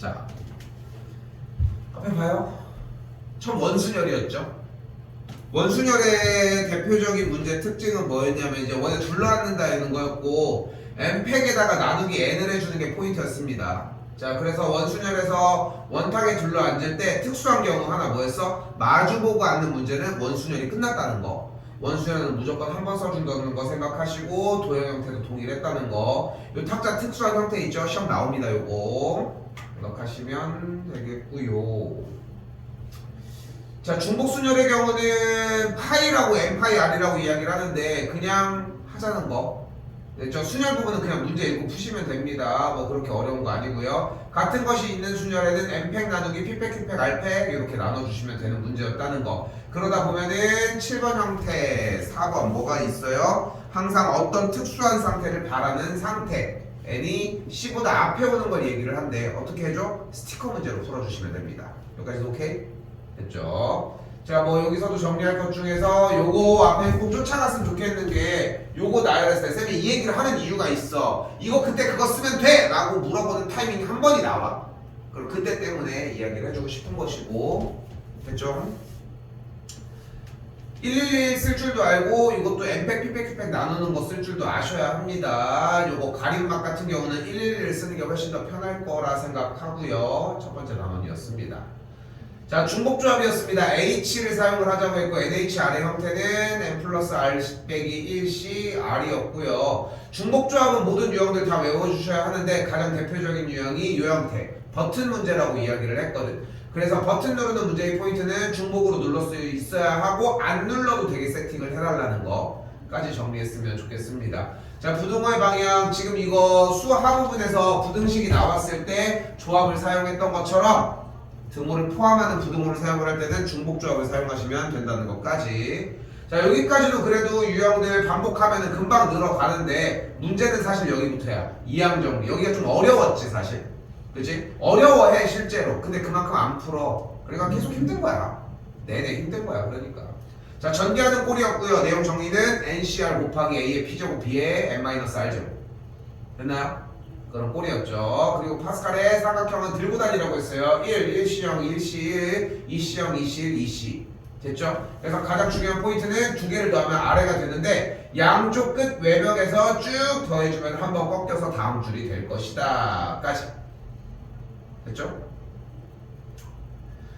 자, 앞에 봐요. 처음 원순열이었죠. 원순열의 대표적인 문제 특징은 뭐였냐면 이제 원에 둘러앉는다는 거였고 n팩에다가 나누기 n을 해주는 게 포인트였습니다. 자, 그래서 원순열에서 원탁에 둘러앉을 때 특수한 경우 하나 뭐였어? 마주보고 앉는 문제는 원순열이 끝났다는 거. 원순열은 무조건 한 번 써준다는 거 생각하시고 도형 형태도 동일했다는 거. 요 탁자 특수한 형태 있죠? 시험 나옵니다. 요거 생각하시면 되겠고요. 자, 중복순열의 경우는 파이라고 n파이 r이라고 이야기를 하는데 그냥 하자는 거. 저 순열 부분은 그냥 문제 읽고 푸시면 됩니다. 뭐 그렇게 어려운 거 아니고요. 같은 것이 있는 순열에는 n팩 나누기 p팩, q팩, r팩 이렇게 나눠주시면 되는 문제였다는 거. 그러다 보면은 7번 형태, 4번 뭐가 있어요? 항상 어떤 특수한 상태를 바라는 상태. n이 c보다 앞에 오는 걸 얘기를 한데 어떻게 해줘? 스티커 문제로 풀어주시면 됩니다. 여기까지도 오케이? 됐죠? 자, 뭐 여기서도 정리할 것 중에서 요거 앞에 꼭 쫓아갔으면 좋겠는 게 요거 나열했을 때 쌤이 이 얘기를 하는 이유가 있어. 이거 그때 그거 쓰면 돼! 라고 물어보는 타이밍이 한 번이 나와. 그럼 그때 때문에 이야기를 해주고 싶은 것이고. 됐죠? 111 쓸 줄도 알고 이것도 n팩, p팩, q팩 나누는 거 쓸 줄도 아셔야 합니다. 요거 가림막 같은 경우는 111을 쓰는 게 훨씬 더 편할 거라 생각하고요. 첫 번째 단원이었습니다. 자, 중복조합이었습니다. H를 사용을 하자고 했고 NHR의 형태는 N 플러스 R 빼기 1C R이었고요. 중복조합은 모든 유형들 다 외워주셔야 하는데 가장 대표적인 유형이 이 형태 버튼 문제라고 이야기를 했거든. 그래서 버튼 누르는 문제의 포인트는 중복으로 눌러 수 있어야 하고 안 눌러도 되게 세팅을 해달라는 거까지 정리했으면 좋겠습니다. 자, 부등호의 방향 지금 이거 수 하부분에서 부등식이 나왔을 때 조합을 사용했던 것처럼 등호를 포함하는 부등호를 사용을 할 때는 중복조합을 사용하시면 된다는 것까지. 자, 여기까지도 그래도 유형들 반복하면 금방 늘어가는데 문제는 사실 여기부터야. 이항 정리. 여기가 좀 어려웠지 사실. 그치? 어려워해 실제로. 근데 그만큼 안 풀어. 그러니까 계속 힘든 거야. 내내 힘든 거야. 그러니까. 자, 전개하는 꼴이었고요. 내용 정리는 NCR 곱하기 A의 P제곱 B의 N-R제곱. 됐나요? 그런 꼴이었죠. 그리고 파스칼의 삼각형은 들고 다니라고 했어요. 1, 1C형, 1C1, 2C형, 2C1, 2C. 됐죠? 그래서 가장 중요한 포인트는 두 개를 더하면 아래가 되는데 양쪽 끝 외벽에서 쭉 더해주면 한번 꺾여서 다음 줄이 될 것이다. 까지. 됐죠?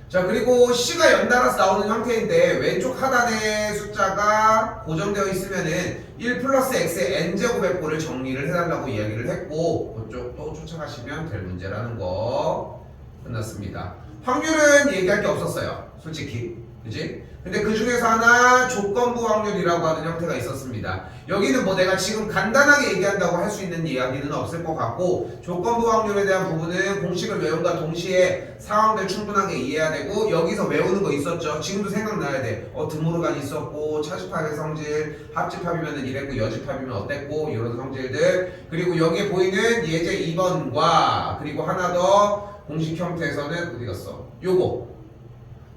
자, 그리고 C가 연달아서 나오는 형태인데 왼쪽 하단의 숫자가 고정되어 있으면은 1 플러스 X의 N제곱의 꼴을 정리를 해달라고 이야기를 했고 그쪽 또 쫓아가시면 될 문제라는 거 끝났습니다. 확률은 얘기할 게 없었어요. 솔직히. 그치? 근데 그 중에서 하나 조건부 확률이라고 하는 형태가 있었습니다. 여기는 뭐 내가 지금 간단하게 얘기한다고 할 수 있는 이야기는 없을 것 같고 조건부 확률에 대한 부분은 공식을 외움과 동시에 상황들 충분하게 이해해야 되고 여기서 외우는 거 있었죠. 지금도 생각나야 돼. 드모르간 있었고 차집합의 성질, 합집합이면 이랬고 여집합이면 어땠고 이런 성질들. 그리고 여기에 보이는 예제 2번과 그리고 하나 더 공식 형태에서는 어디 갔어? 요거.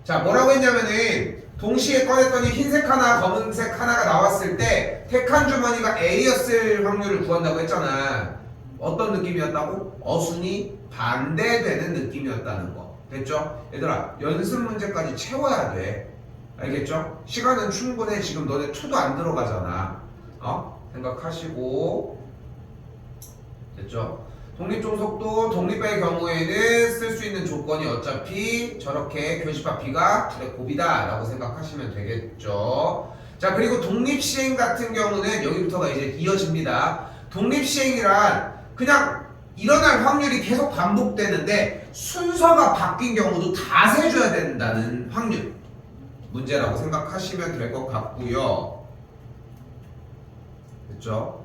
자, 뭐라고 했냐면은 동시에 꺼냈더니 흰색 하나, 검은색 하나가 나왔을 때 택한 주머니가 A였을 확률을 구한다고 했잖아. 어떤 느낌이었다고? 어순이 반대되는 느낌이었다는 거. 됐죠? 얘들아, 연습 문제까지 채워야 돼. 알겠죠? 시간은 충분해. 지금 너네 2도 안 들어가잖아. 생각하시고. 됐죠? 독립종속도 독립의 경우에는 쓸 수 있는 조건이 어차피 저렇게 교집합 B가 곱이다 라고 생각하시면 되겠죠. 자, 그리고 독립시행 같은 경우는 여기부터가 이제 이어집니다. 독립시행이란 그냥 일어날 확률이 계속 반복되는데 순서가 바뀐 경우도 다 세줘야 된다는 확률 문제라고 생각하시면 될 것 같고요. 됐죠?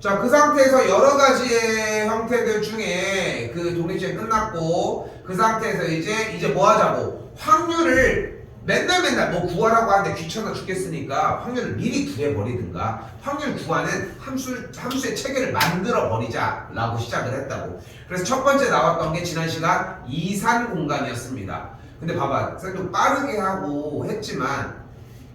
자, 그 상태에서 여러 가지의 형태들 중에 그 독립시행 끝났고 그 상태에서 이제 뭐 하자고 확률을 맨날 뭐 구하라고 하는데 귀찮아 죽겠으니까 확률을 미리 구해버리든가 확률 구하는 함수의 체계를 만들어 버리자 라고 시작을 했다고. 그래서 첫 번째 나왔던 게 지난 시간 이산 공간이었습니다. 근데 봐봐, 쌤도 빠르게 하고 했지만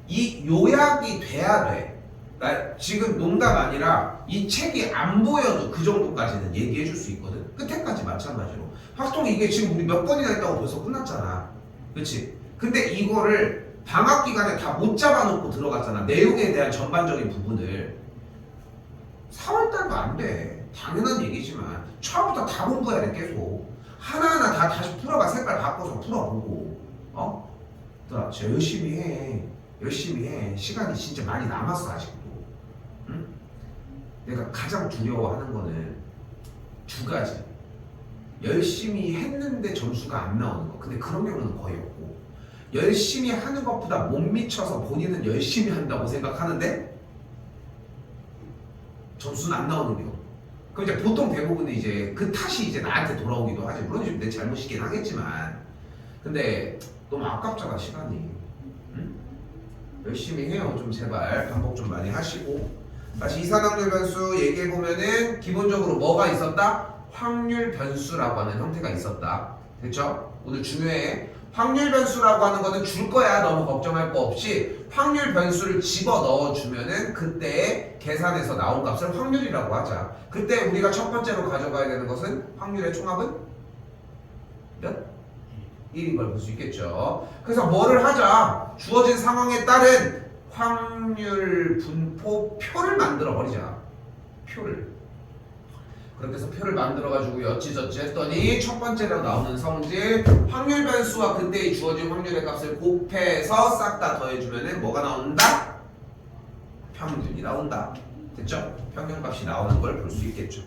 이 요약이 돼야 돼. 나 지금 농담 아니라 이 책이 안 보여도 그 정도까지는 얘기해 줄 수 있거든. 끝에까지 말 마찬가지로 확통 이게 지금 우리 몇 번이나 했다고 벌써 끝났잖아. 그렇지? 근데 이거를 방학 기간에 다 못 잡아놓고 들어갔잖아. 내용에 대한 전반적인 부분을 4월달도 안 돼. 당연한 얘기지만 처음부터 다 공부해야 돼. 계속 하나하나 다 다시 풀어봐. 색깔 바꿔서 풀어보고 얘들아 진짜 열심히 해. 열심히 해. 시간이 진짜 많이 남았어 아직도. 응? 내가 가장 두려워하는 거는 두 가지. 열심히 했는데 점수가 안 나오는 거. 근데 그런 경우는 거의 없고, 열심히 하는 것보다 못 미쳐서 본인은 열심히 한다고 생각하는데 점수는 안 나오는 경우. 그럼 이제 보통 대부분은 이제 그 탓이 이제 나한테 돌아오기도 하지. 물론 지금 내 잘못이긴 하겠지만, 근데 너무 아깝잖아 시간이. 응? 열심히 해요. 좀 제발 반복 좀 많이 하시고. 다시 이산확률 변수 얘기해 보면은 기본적으로 뭐가 있었다? 확률 변수라고 하는 형태가 있었다. 됐죠? 오늘 중요해. 확률 변수라고 하는 거는 줄 거야. 너무 걱정할 거 없이 확률 변수를 집어 넣어 주면은 그때 계산해서 나온 값을 확률이라고 하자. 그때 우리가 첫 번째로 가져가야 되는 것은 확률의 총합은 몇? 1인 걸 볼 수 있겠죠. 그래서 뭐를 하자? 주어진 상황에 따른 확률 분포 표를 만들어 버리자. 표를. 그렇게 해서 표를 만들어가지고 어찌저찌 했더니 첫 번째로 나오는 성질 확률 변수와 그때의 주어진 확률의 값을 곱해서 싹 다 더해주면은 뭐가 나온다? 평균이 나온다. 됐죠? 평균값이 나오는 걸 볼 수 있겠죠.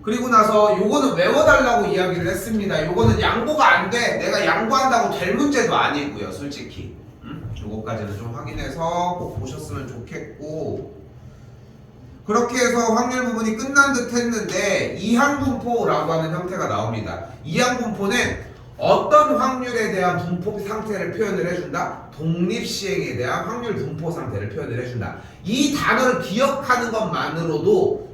그리고 나서 요거는 외워달라고 이야기를 했습니다. 요거는 양보가 안 돼. 내가 양보한다고 될 문제도 아니고요. 솔직히 요거까지는 좀 확인해서 꼭 보셨으면 좋겠고, 그렇게 해서 확률 부분이 끝난 듯 했는데 이항분포라고 하는 형태가 나옵니다. 이항분포는 어떤 확률에 대한 분포 상태를 표현을 해준다? 독립시행에 대한 확률 분포 상태를 표현을 해준다. 이 단어를 기억하는 것만으로도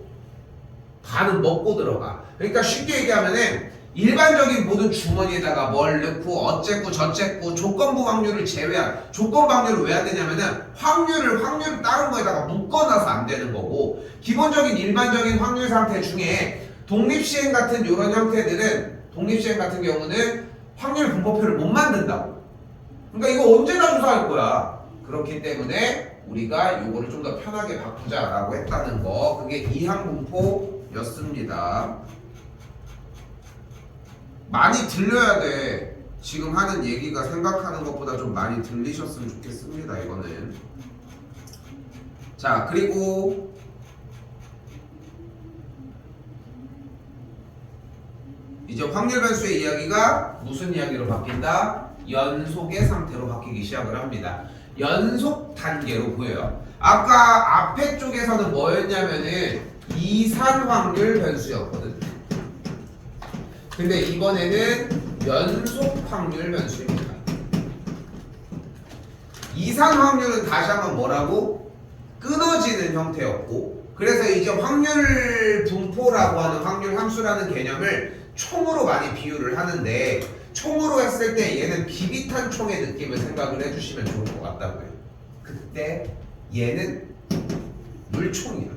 반은 먹고 들어가. 그러니까 쉽게 얘기하면은 일반적인 모든 주머니에다가 뭘 넣고 어쨌고 저쨌고 조건부 확률을 제외한, 조건부 확률을 왜 안 되냐면은 확률을 다른 거에다가 묶어놔서 안 되는 거고, 기본적인 일반적인 확률 상태 중에 독립시행 같은 이런 형태들은, 독립시행 같은 경우는 확률 분포표를 못 만든다고. 그러니까 이거 언제나 조사할 거야. 그렇기 때문에 우리가 이거를 좀 더 편하게 바꾸자라고 했다는 거, 그게 이항분포였습니다. 많이 들려야 돼. 지금 하는 얘기가 생각하는 것보다 좀 많이 들리셨으면 좋겠습니다. 이거는. 자, 그리고 이제 확률 변수의 이야기가 무슨 이야기로 바뀐다? 연속의 상태로 바뀌기 시작을 합니다. 연속 단계로 보여요. 아까 앞에 쪽에서는 뭐였냐면은 이산 확률 변수였거든. 근데 이번에는 연속 확률 변수입니다. 이산 확률은 다시 한번 뭐라고? 끊어지는 형태였고, 그래서 이제 확률 분포라고 하는 확률 함수라는 개념을 총으로 많이 비유를 하는데, 총으로 했을 때 얘는 비비탄 총의 느낌을 생각을 해주시면 좋을 것 같다고요. 그때 얘는 물총이야.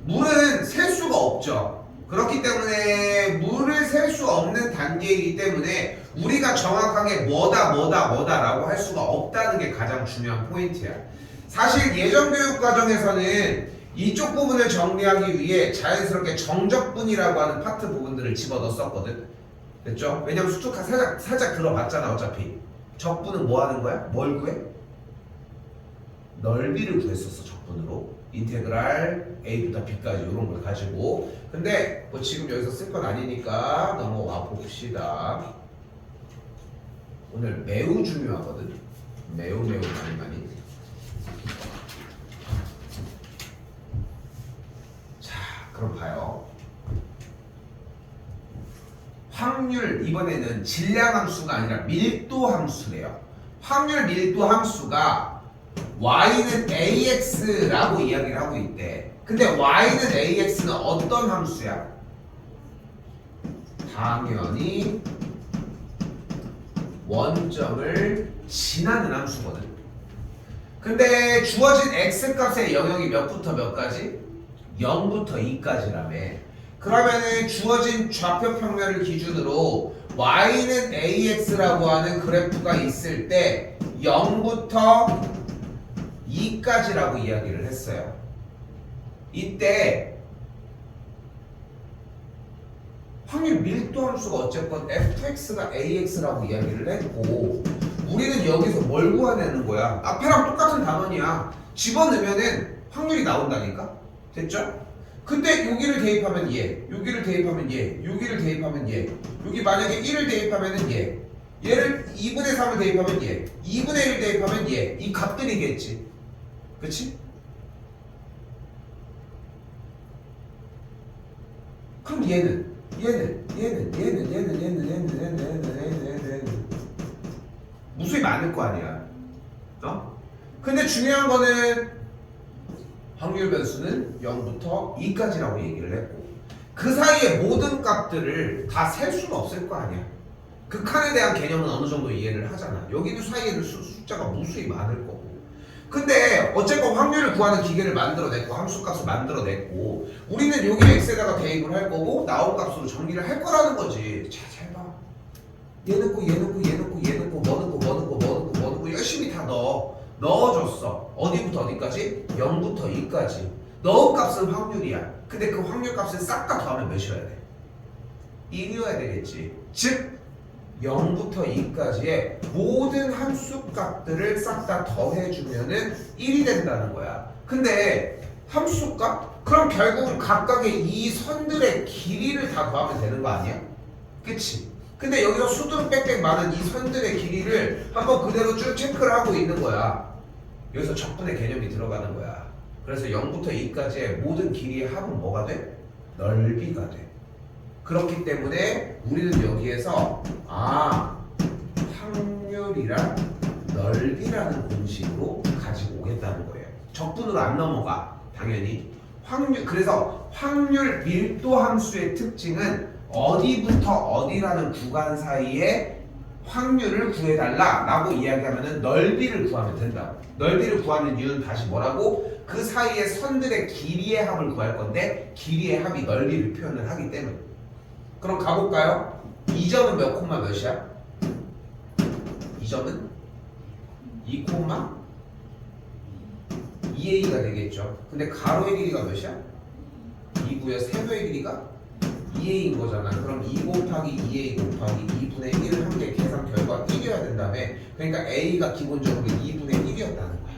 물은 셀 수가 없죠. 그렇기 때문에 물을 셀 수 없는 단계이기 때문에 우리가 정확하게 뭐다라고 할 수가 없다는 게 가장 중요한 포인트야. 사실 예전 교육 과정에서는 이쪽 부분을 정리하기 위해 자연스럽게 정적분이라고 하는 파트 부분들을 집어넣었거든. 됐죠? 왜냐면 수특화 살짝 들어봤잖아. 어차피 적분은 뭐 하는 거야? 뭘 구해? 넓이를 구했었어. 적분으로 인테그랄 A부터 B까지 이런 걸 가지고. 근데 뭐 지금 여기서 쓸 건 아니니까 넘어와 봅시다. 오늘 매우 중요하거든. 매우 많이. 자, 그럼 봐요. 확률, 이번에는 질량 함수가 아니라 밀도 함수래요. 확률 밀도 함수가 y는 ax라고 이야기를 하고 있대. 근데 y는 ax는 어떤 함수야? 당연히 원점을 지나는 함수거든. 근데 주어진 x 값의 영역이 몇부터 몇까지? 0부터 2까지라며. 그러면은 주어진 좌표 평면을 기준으로 y는 ax라고 하는 그래프가 있을 때 0부터 2까지라고 이야기를 했어요. 이때 확률 밀도 함수가 어쨌건 fx가 ax라고 이야기를 했고, 우리는 여기서 뭘 구하내는 거야? 앞에랑 똑같은 단원이야. 집어넣으면은 확률이 나온다니까? 됐죠? 근데 여기를 대입하면 얘, 여기를 대입하면 얘, 여기를 대입하면 얘, 여기 만약에 1을 대입하면은 얘, 얘를 2분의 3을 대입하면 얘, 2분의 1을 대입하면 얘, 이 값들이겠지. 그치? 그럼 얘는 무수히 많을 거 아니야. 어? 근데 중요한 거는 확률 변수는 0부터 2까지라고 얘기를 했고, 그 사이에 모든 값들을 다 셀 수는 없을 거 아니야. 극한에 대한 개념은 어느 정도 이해를 하잖아. 여기도 사이에는 숫자가 무수히 많을 거고. 근데 어쨌건 확률을 구하는 기계를 만들어냈고 함수값을 만들어냈고, 우리는 여기 x에다가 대입을 할 거고 나온 값으로 정리를 할 거라는 거지. 자, 잘 봐. 얘 넣고 얘 넣고 얘 넣고 얘 넣고 뭐 넣고 뭐 넣고 뭐 넣고 뭐 넣고 열심히 다 넣어줬어. 어디부터 어디까지? 0부터 2까지. 넣은 값은 확률이야. 근데 그 확률 값을 싹 다 더하면 몇이어야 돼? 1이어야 되겠지. 즉 0부터 2까지의 모든 함수 값들을 싹 다 더해주면은 1이 된다는 거야. 근데 함수 값? 그럼 결국은 각각의 이 선들의 길이를 다 더하면 되는 거 아니야? 그치? 근데 여기서 수두룩 빽빽 많은 이 선들의 길이를 한번 그대로 쭉 체크를 하고 있는 거야. 여기서 적분의 개념이 들어가는 거야. 그래서 0부터 2까지의 모든 길이의 합은 뭐가 돼? 넓이가 돼. 그렇기 때문에 우리는 여기에서 확률이랑 넓이라는 공식으로 가지고 오겠다는 거예요. 적분으로 안 넘어가, 당연히. 그래서 확률 밀도 함수의 특징은 어디부터 어디라는 구간 사이에 확률을 구해달라 라고 이야기하면 넓이를 구하면 된다고. 넓이를 구하는 이유는 다시 뭐라고? 그 사이의 선들의 길이의 합을 구할 건데, 길이의 합이 넓이를 표현을 하기 때문에. 그럼 가볼까요? 2점은 몇 콤마 몇이야? 2점은 2 콤마 2a가 되겠죠. 근데 가로의 길이가 몇이야? 2고요. 세로의 길이가 2a인 거잖아. 그럼 2 곱하기 2a 곱하기 2분의 1을 한 개 계산 결과 1이어야 된다며. 그러니까 a가 기본적으로 2분의 1이었다는 거야.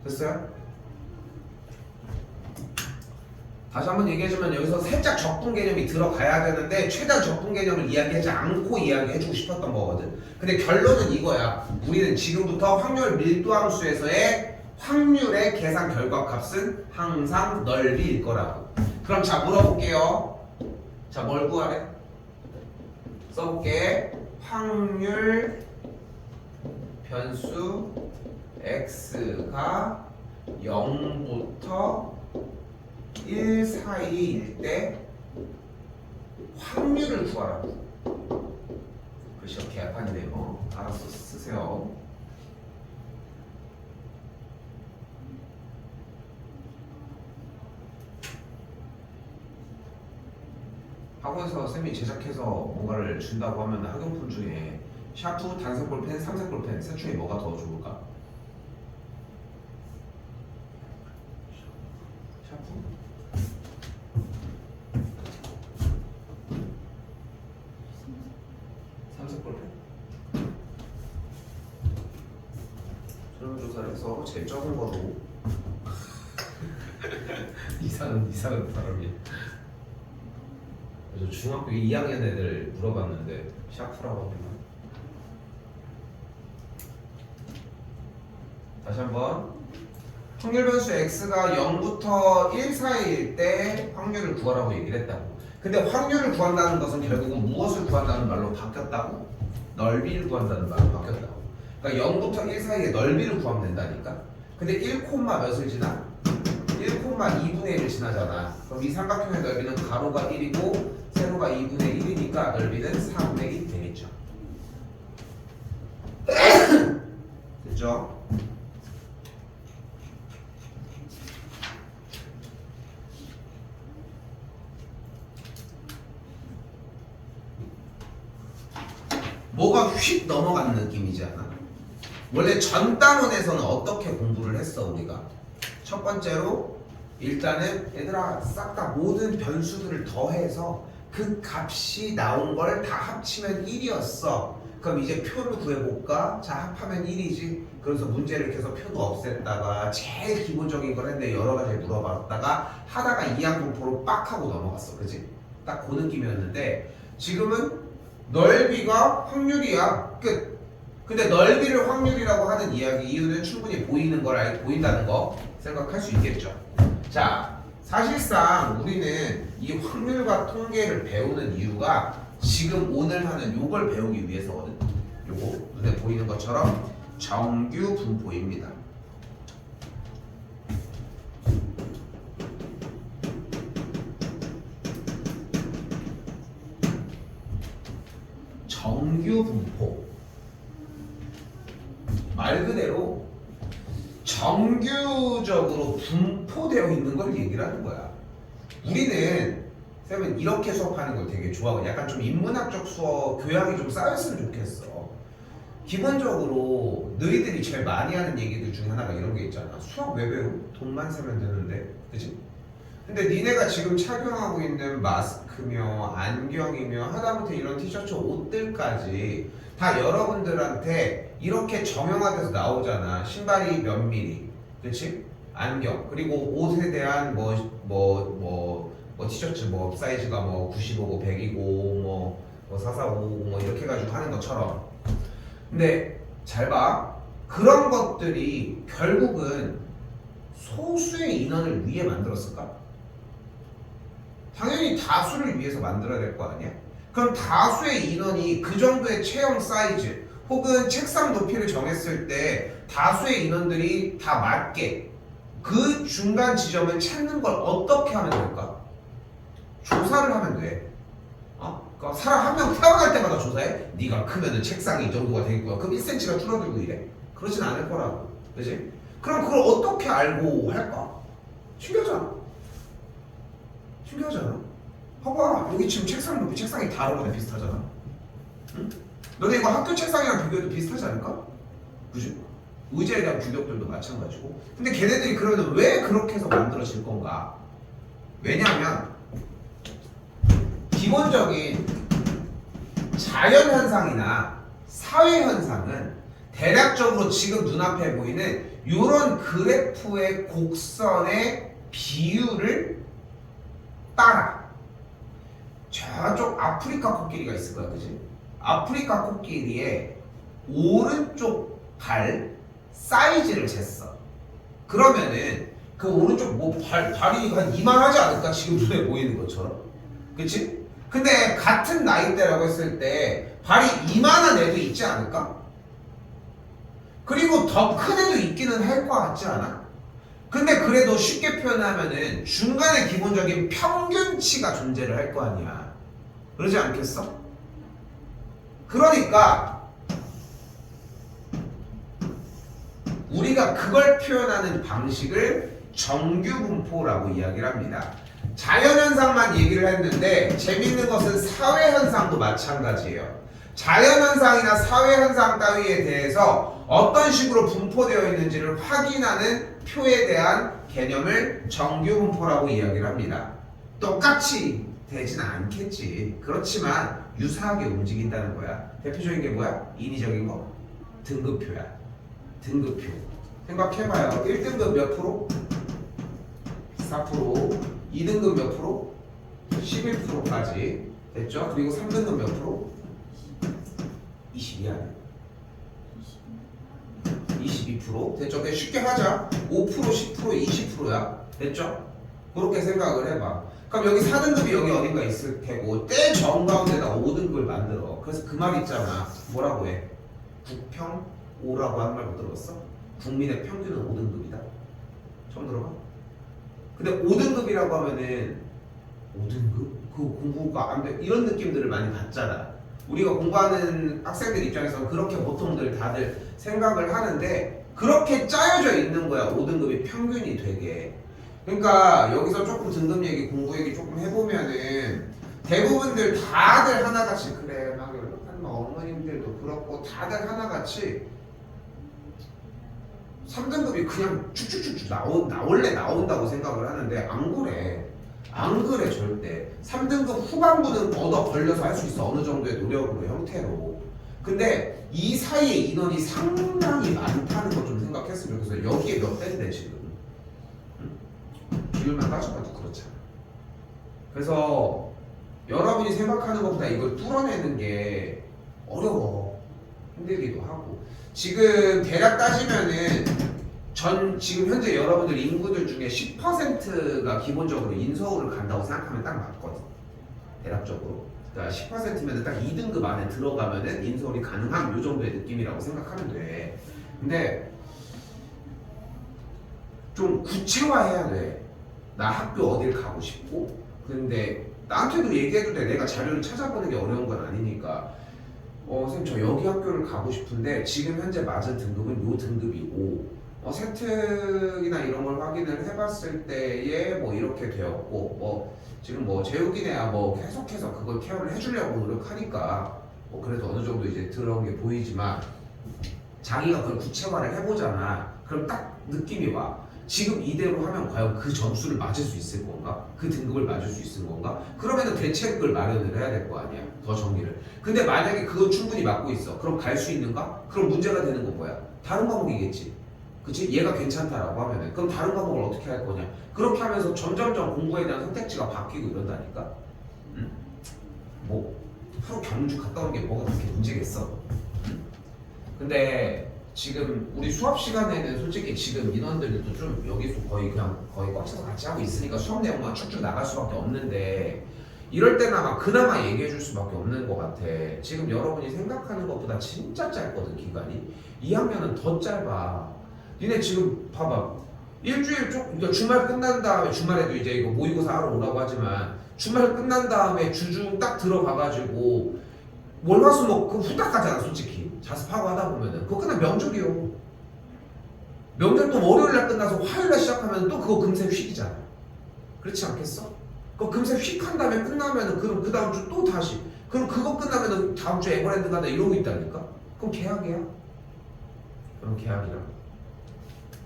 됐어요? 다시 한번 얘기해주면 여기서 살짝 적분 개념이 들어가야 되는데 최대한 적분 개념을 이야기하지 않고 이야기해주고 싶었던 거거든. 근데 결론은 이거야. 우리는 지금부터 확률 밀도 함수에서의 확률의 계산 결과 값은 항상 넓이일 거라고. 그럼 자, 물어볼게요. 자, 뭘 구하래? 써볼게. 확률 변수 x가 0부터 1 사이일 때 확률을 구하라고. 글씨가 개판이네요. 알아서 쓰세요. 학원에서 쌤이 제작해서 뭔가를 준다고 하면 학용품 중에 샤프, 단색 볼펜, 삼색 볼펜 셋 중에 뭐가 더 좋을까? 샤프? 삼색 볼펜? 설문조사를 해서 제일 적은 거로 이상한 사람이. 그래서 중학교 2학년 애들 물어봤는데 샤프라고 하면. 다시 한번. 확률 변수 x가 0부터 1 사이일 때 확률을 구하라고 얘기를 했다고. 근데 확률을 구한다는 것은 결국은 무엇을 구한다는 말로 바뀌었다고? 넓이를 구한다는 말로 바뀌었다고. 그러니까 0부터 1 사이에 넓이를 구하면 된다니까. 근데 1 콤마 몇을 지나? 1 콤마 2분의 1을 지나잖아. 그럼 이 삼각형의 넓이는 가로가 1이고 세로가 2분의 1이니까 넓이는 4분의 1이 되겠죠. 됐죠? 뭐가 휙 넘어가는 느낌이지 않아? 원래 전 단원에서는 어떻게 공부를 했어 우리가? 첫 번째로 일단은 얘들아 싹 다 모든 변수들을 더해서 그 값이 나온 걸 다 합치면 1이었어. 그럼 이제 표를 구해볼까? 자 합하면 1이지. 그래서 문제를 계속 표도 없앴다가 제일 기본적인 걸 했는데 여러 가지 물어봤다가 하다가 이항분포로 빡 하고 넘어갔어. 그지? 딱 그 느낌이었는데 지금은 넓이가 확률이야. 끝. 근데 넓이를 확률이라고 하는 이유는 충분히 보인다는 거 생각할 수 있겠죠. 자, 사실상 우리는 이 확률과 통계를 배우는 이유가 지금 오늘 하는 요걸 배우기 위해서거든. 요거 눈에 보이는 것처럼 정규 분포입니다. 정규 분포. 말 그대로 정규적으로 분포되어 있는 걸 얘기를 하는 거야. 우리는 쌤은 이렇게 수업하는 걸 되게 좋아하고 약간 좀 인문학적 수업 교양이 좀 쌓였으면 좋겠어. 기본적으로 너희들이 제일 많이 하는 얘기들 중에 하나가 이런 게 있잖아. 수학 왜 배우? 돈만 세면 되는데, 그치? 근데 니네가 지금 착용하고 있는 마스크며 안경이며 하다못해 이런 티셔츠 옷들까지 다 여러분들한테 이렇게 정형화돼서 나오잖아. 신발이 몇 미리, 그치? 안경, 그리고 옷에 대한 티셔츠 사이즈가 95고 100이고 4455 이렇게 해가지고 하는 것처럼. 근데 잘 봐. 그런 것들이 결국은 소수의 인원을 위해 만들었을까? 당연히 다수를 위해서 만들어야 될 거 아니야? 그럼 다수의 인원이 그 정도의 체형 사이즈 혹은 책상 높이를 정했을 때 다수의 인원들이 다 맞게 그 중간 지점을 찾는 걸 어떻게 하면 될까? 조사를 하면 돼. 그러니까 사람 한 명 태어날 때마다 조사해? 네가 크면은 책상이 이 정도가 되겠구나. 그럼 1cm가 줄어들고 이래? 그러진 않을 거라고. 그치? 그럼 그걸 어떻게 알고 할까? 신기하잖아. 신기하잖아. 봐봐. 여기 지금 책상 높이 책상이 다르거나 비슷하잖아. 응? 너네 이거 학교 책상이랑 비교해도 비슷하지 않을까? 그지? 의자에 대한 규격들도 마찬가지고. 근데 걔네들이 그러면 왜 그렇게 해서 만들어질 건가? 왜냐하면 기본적인 자연현상이나 사회현상은 대략적으로 지금 눈앞에 보이는 이런 그래프의 곡선의 비율을 따라 저쪽 아프리카 코끼리가 있을 거야. 그치? 아프리카 코끼리의 오른쪽 발 사이즈를 쟀어. 그러면은 그 오른쪽 발이 한 이만하지 않을까? 지금 눈에 보이는 것처럼. 그치? 근데 같은 나이대라고 했을 때 발이 이만한 애도 있지 않을까? 그리고 더 큰 애도 있기는 할 것 같지 않아? 근데 그래도 쉽게 표현하면은 중간에 기본적인 평균치가 존재를 할 거 아니야. 그러지 않겠어? 그러니까 우리가 그걸 표현하는 방식을 정규분포라고 이야기를 합니다. 자연현상만 얘기를 했는데 재밌는 것은 사회현상도 마찬가지예요. 자연현상이나 사회현상 따위에 대해서 어떤 식으로 분포되어 있는지를 확인하는 표에 대한 개념을 정규분포라고 이야기를 합니다. 똑같이 되진 않겠지. 그렇지만 유사하게 움직인다는 거야. 대표적인 게 뭐야? 인위적인 거? 등급표야. 등급표. 생각해봐요. 1등급 몇 프로? 4%. 2등급 몇 프로? 11%까지 됐죠? 그리고 3등급 몇 프로? 22%. 22% 됐죠? 그냥 쉽게 하자. 5%, 10%, 20%야. 됐죠? 그렇게 생각을 해봐. 그럼 여기 4등급이 여기 어딘가 있을 테고 때 정가운데다 5등급을 만들어. 그래서 그 말 있잖아. 뭐라고 해? 국평5라고 하는 말 못 들어봤어? 국민의 평균은 5등급이다. 처음 들어봐? 근데 5등급이라고 하면은 5등급? 그 공부가 안 돼. 이런 느낌들을 많이 받잖아. 우리가 공부하는 학생들 입장에서는 그렇게 보통들 다들 생각을 하는데 그렇게 짜여져 있는 거야. 5등급이 평균이 되게. 그러니까 여기서 조금 등급 얘기, 공부 얘기 조금 해보면은 대부분들 다들 하나같이 그래 막 어머님들도 그렇고 다들 하나같이 3등급이 그냥 쭉쭉쭉쭉 나온다고 생각을 하는데 안 그래. 안 그래 절대. 3등급 후반부는 얻어 걸려서 할 수 있어. 어느 정도의 노력으로 형태로. 근데 이 사이에 인원이 상당히 많다는 거 좀 생각했으면 좋겠어요. 여기에 몇 대인데 지금. 비율만 따져봐도 그렇잖아. 그래서 여러분이 생각하는 것보다 이걸 뚫어내는 게 어려워. 힘들기도 하고. 지금 대략 따지면은 지금 현재 여러분들 인구들 중에 10%가 기본적으로 인서울을 간다고 생각하면 딱 맞거든. 대략적으로. 그러니까 10%면 딱 2등급 안에 들어가면은 인서울이 가능한 요 정도의 느낌이라고 생각하면 돼. 근데 좀 구체화해야 돼. 나 학교 어딜 가고 싶고. 근데 나한테도 얘기해도 돼. 내가 자료를 찾아보는 게 어려운 건 아니니까. 선생님 저 여기 학교를 가고 싶은데 지금 현재 맞은 등급은 요 등급이고 세특이나 이런 걸 확인을 해봤을 때에 뭐 이렇게 되었고 지금 재욱이네야 계속해서 그걸 케어를 해주려고 노력하니까 그래도 어느 정도 이제 들어온 게 보이지만 자기가 그걸 구체화를 해보잖아. 그럼 딱 느낌이 와. 지금 이대로 하면 과연 그 점수를 맞을 수 있을 건가? 그 등급을 맞을 수 있을 건가? 그러면은 대책을 마련을 해야 될 거 아니야. 더 정리를. 근데 만약에 그거 충분히 맞고 있어. 그럼 갈 수 있는가? 그럼 문제가 되는 건 뭐야? 다른 과목이겠지. 그치? 얘가 괜찮다라고 하면은 그럼 다른 과목을 어떻게 할 거냐? 그렇게 하면서 점점점 공부에 대한 선택지가 바뀌고 이런다니까? 응? 하루 경주 갔다 오는 게 뭐가 그렇게 문제겠어? 응? 근데 지금 우리 수업 시간에는 솔직히 지금 인원들도 좀 여기서 거의 꽉 차서 같이 하고 있으니까 수업 내용만 쭉쭉 나갈 수밖에 없는데 이럴 때나마 그나마 얘기해 줄 수밖에 없는 것 같아. 지금 여러분이 생각하는 것보다 진짜 짧거든 기간이. 2학년은 더 짧아. 니네 지금 봐봐. 일주일 그러니까 주말 끝난 다음에 주말에도 이제 이거 모의고사 하러 오라고 하지만 주말 끝난 다음에 주중 딱 들어가가지고 월화수목 그 후딱 가잖아 솔직히. 자습하고 하다 보면은 그거 끝나면 명절이요. 명절 또 월요일날 끝나서 화요일날 시작하면 또 그거 금세 휙이잖아. 그렇지 않겠어? 그 금세 휙한 다음에 끝나면은 그럼 그 다음 주 또 다시. 그럼 그거 끝나면은 다음 주에 에버랜드 간다 이러고 있다니까. 그럼 계약이야. 그럼 계약이라.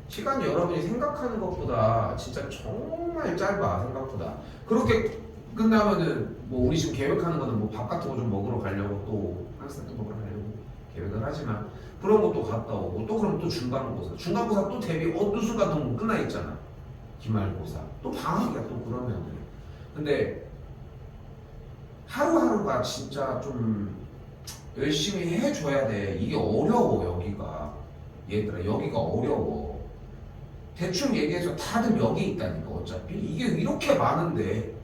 시간이 여러분이 생각하는 것보다 진짜 정말 짧아 생각보다. 그렇게 끝나면은 우리 지금 계획하는 거는 밥 같은 거 좀 먹으러 가려고 또 한스 같은 거 먹으러 가려고 계획을 하지만 그런 것도 갔다 오고 또 그럼 또 중간고사 또 대비 어느 순간 또 끝나 있잖아. 기말고사 또 방학이야 또 그러면은. 근데 하루하루가 진짜 좀 열심히 해줘야 돼. 이게 어려워 여기가. 얘들아 여기가 어려워. 대충 얘기해서 다들 여기 있다니까 어차피. 이게 이렇게 많은데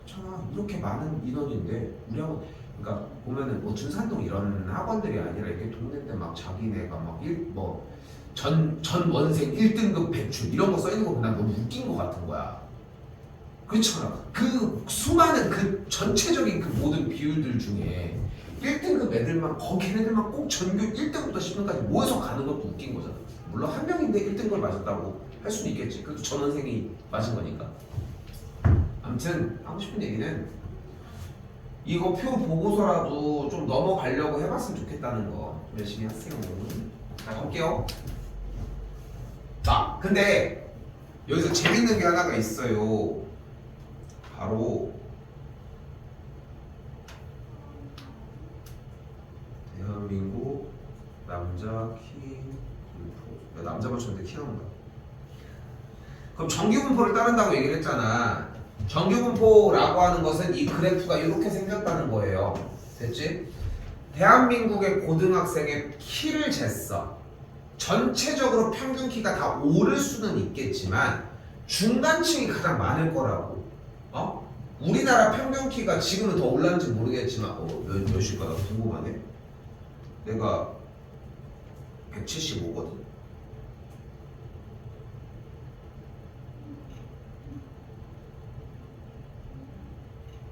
참 이렇게 많은 인원인데 우리 학원 그러니까 보면은 준산동 이런 학원들이 아니라 이렇게 동네인데 막 자기네가 전 원생 1등급 배출 이런 거 써있는 거 보면 난 너무 웃긴 거 같은 거야. 그렇잖아. 그 수많은 그 전체적인 그 모든 비율들 중에 1등급 애들만 걔네들만 꼭 전교 1등부터 10등까지 모여서 가는 것도 웃긴 거잖아. 물론 한 명인데 1등급을 맞았다고 할 수는 있겠지. 그래도 전원생이 맞은 거니까. 아무튼 하고 싶은 얘기는 이거 표 보고서라도 좀 넘어가려고 해봤으면 좋겠다는 거. 좀 열심히 하세요. 자, 갈게요. 자, 근데 여기서 재밌는 게 하나가 있어요. 바로 대한민국 남자 키 분포. 남자만 쳤는데 키 나온다. 그럼 정규분포를 따른다고 얘기를 했잖아. 정규분포라고 하는 것은 이 그래프가 이렇게 생겼다는 거예요. 됐지? 대한민국의 고등학생의 키를 쟀어. 전체적으로 평균 키가 다 오를 수는 있겠지만 중간층이 가장 많을 거라고. 우리나라 평균 키가 지금은 더 올랐는지 모르겠지만 몇일까 나 궁금하네. 내가 175거든.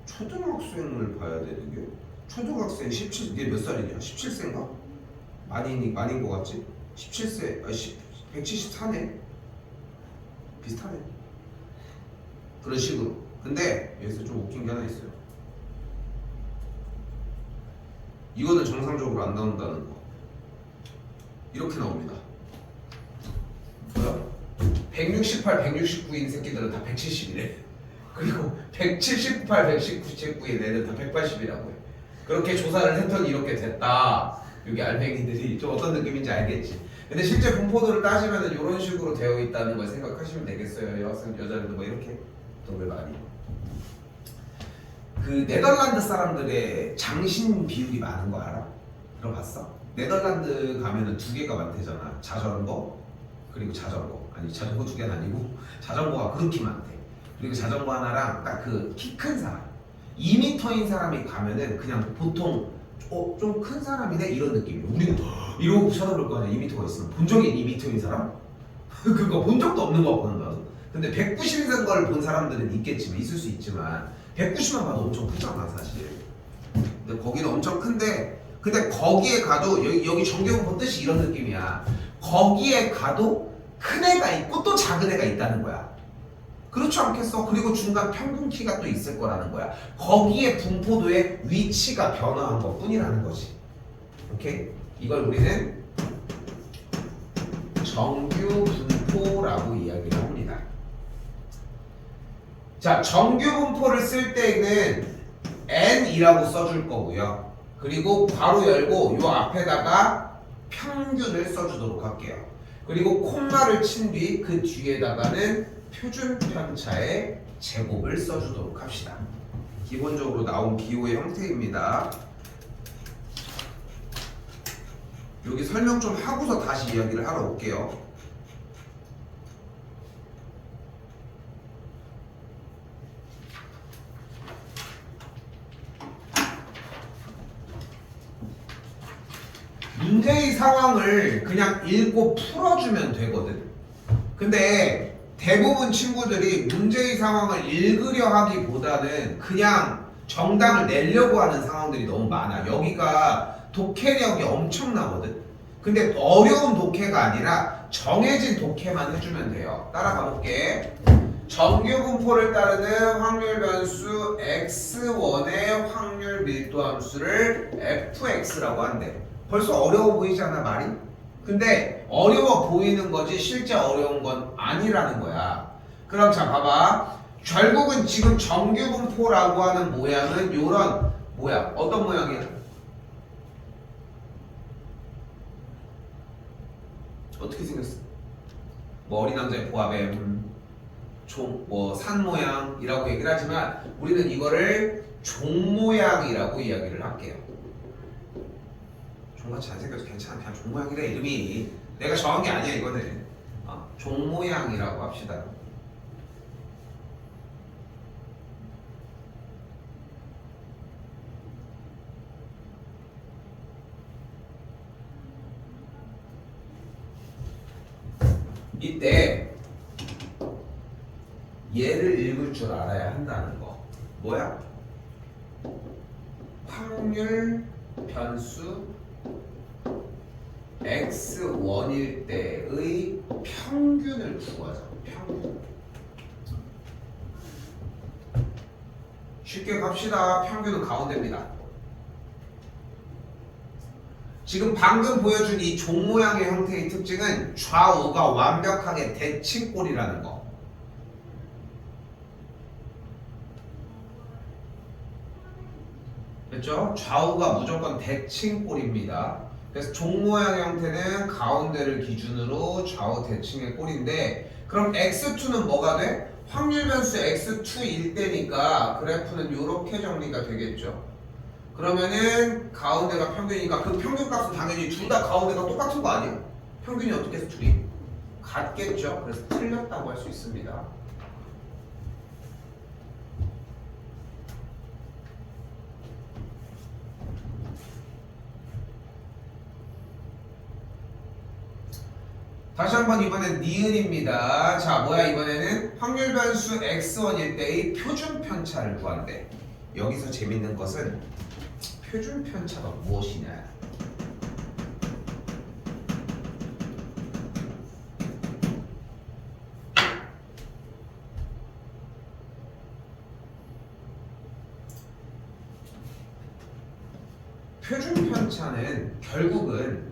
초등학생을 봐야 되는 게 초등학생 17, 이게 몇 살이냐? 17세인가? 만인 거 같지? 17세, 174네? 비슷하네. 그런 식으로. 근데 여기서 좀 웃긴 게 하나 있어요. 이거는 정상적으로 안 나온다는 거. 이렇게 나옵니다. 뭐야? 168, 169인 새끼들은 다 170이래. 그리고 178, 119인 애들 다 180이라고 해. 그렇게 조사를 했더니 이렇게 됐다. 여기 알맹이들이 좀 어떤 느낌인지 알겠지. 근데 실제 분포도를 따지면 이런 식으로 되어 있다는 걸 생각하시면 되겠어요. 여학생 여자들도 뭐 이렇게 더왜 많이. 그 네덜란드 사람들의 장신 비율이 많은 거 알아? 들어봤어? 네덜란드 가면은 두 개가 많대잖아. 자전거 그리고 자전거. 아니 자전거 두 개는 아니고 자전거가 그렇게 많대. 그리고 자전거 하나랑 딱 그 키 큰 사람 2m인 사람이 가면은 그냥 보통 좀 큰 사람이네 이런 느낌이에요. 우리는 이러고 쳐다볼 거 아니야. 2m가 있으면 본 적이 2m인 사람? 그거 본 적도 없는 거 같거든 나도. 근데 190인 걸 본 사람들은 있겠지만 있을 수 있지만 190만 봐도 엄청 크잖아 사실. 근데 거기는 엄청 큰데 근데 거기에 가도 여기 정규분포 뜻이 이런 느낌이야. 거기에 가도 큰 애가 있고 또 작은 애가 있다는 거야. 그렇지 않겠어? 그리고 중간 평균 키가 또 있을 거라는 거야. 거기에 분포도의 위치가 변화한 것 뿐이라는 거지. 오케이? 이걸 우리는 정규 분포라고 이야기를 합니다. 자, 정규 분포를 쓸 때는 n이라고 써줄 거고요. 그리고 괄호 열고 요 앞에다가 평균을 써주도록 할게요. 그리고 콤마를 친 뒤 그 뒤에다가는 표준 편차의 제곱을 써주도록 합시다. 기본적으로 나온 기호의 형태입니다. 여기 설명 좀 하고서 다시 이야기를 하러 올게요. 문제의 상황을 그냥 읽고 풀어주면 되거든. 근데 대부분 친구들이 문제의 상황을 읽으려 하기보다는 그냥 정답을 내려고 하는 상황들이 너무 많아. 여기가 독해력이 엄청나거든. 근데 어려운 독해가 아니라 정해진 독해만 해주면 돼요. 따라가 볼게. 정규분포를 따르는 확률 변수 x1의 확률 밀도 함수를 fx라고 한대. 벌써 어려워 보이지 않아 말이? 근데 어려워 보이는 거지 실제 어려운 건 아니라는 거야. 그럼 자 봐봐. 결국은 지금 정규분포라고 하는 모양은 요런 모양. 어떤 모양이야? 어떻게 생겼어? 뭐 어린 남자의 보아뱀 뭐 산 모양이라고 얘기를 하지만 우리는 이거를 종 모양이라고 이야기를 할게요. 종같이 안 생겨서 괜찮아. 그냥 종 모양이래 이름이. 내가 정한 게 아니야 이거는. 종 모양이라고 합시다. 이때 얘를 읽을 줄 알아야 한다는 거. 뭐야? 확률 변수 x1일 때의 평균을 구하자. 평균. 쉽게 갑시다. 평균은 가운데입니다. 지금 방금 보여준 이 종 모양의 형태의 특징은 좌우가 완벽하게 대칭꼴이라는 거. 됐죠? 좌우가 무조건 대칭꼴입니다. 그래서 종 모양의 형태는 가운데를 기준으로 좌우 대칭의 꼴인데 그럼 x2는 뭐가 돼? 확률 변수 x2일 때니까 그래프는 이렇게 정리가 되겠죠. 그러면은 가운데가 평균이니까 그 평균 값은 당연히 둘 다 가운데가 똑같은 거 아니야? 평균이 어떻게 해서 둘이? 같겠죠. 그래서 틀렸다고 할 수 있습니다. 다시 한번 이번엔 니은입니다. 자 뭐야 이번에는 확률 변수 x1일 때의 표준 편차를 구한대. 여기서 재밌는 것은 표준 편차가 무엇이냐. 표준 편차는 결국은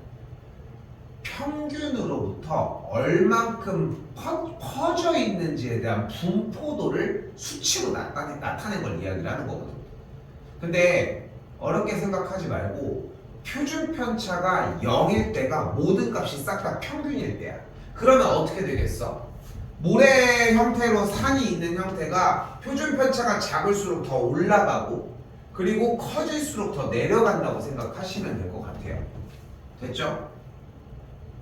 평균으로부터 얼만큼 퍼져 있는지에 대한 분포도를 수치로 나타낸 걸 이야기를 하는 거거든. 근데 어렵게 생각하지 말고 표준 편차가 0일 때가 모든 값이 싹 다 평균일 때야. 그러면 어떻게 되겠어? 모래 형태로 산이 있는 형태가 표준 편차가 작을수록 더 올라가고 그리고 커질수록 더 내려간다고 생각하시면 될 것 같아요. 됐죠?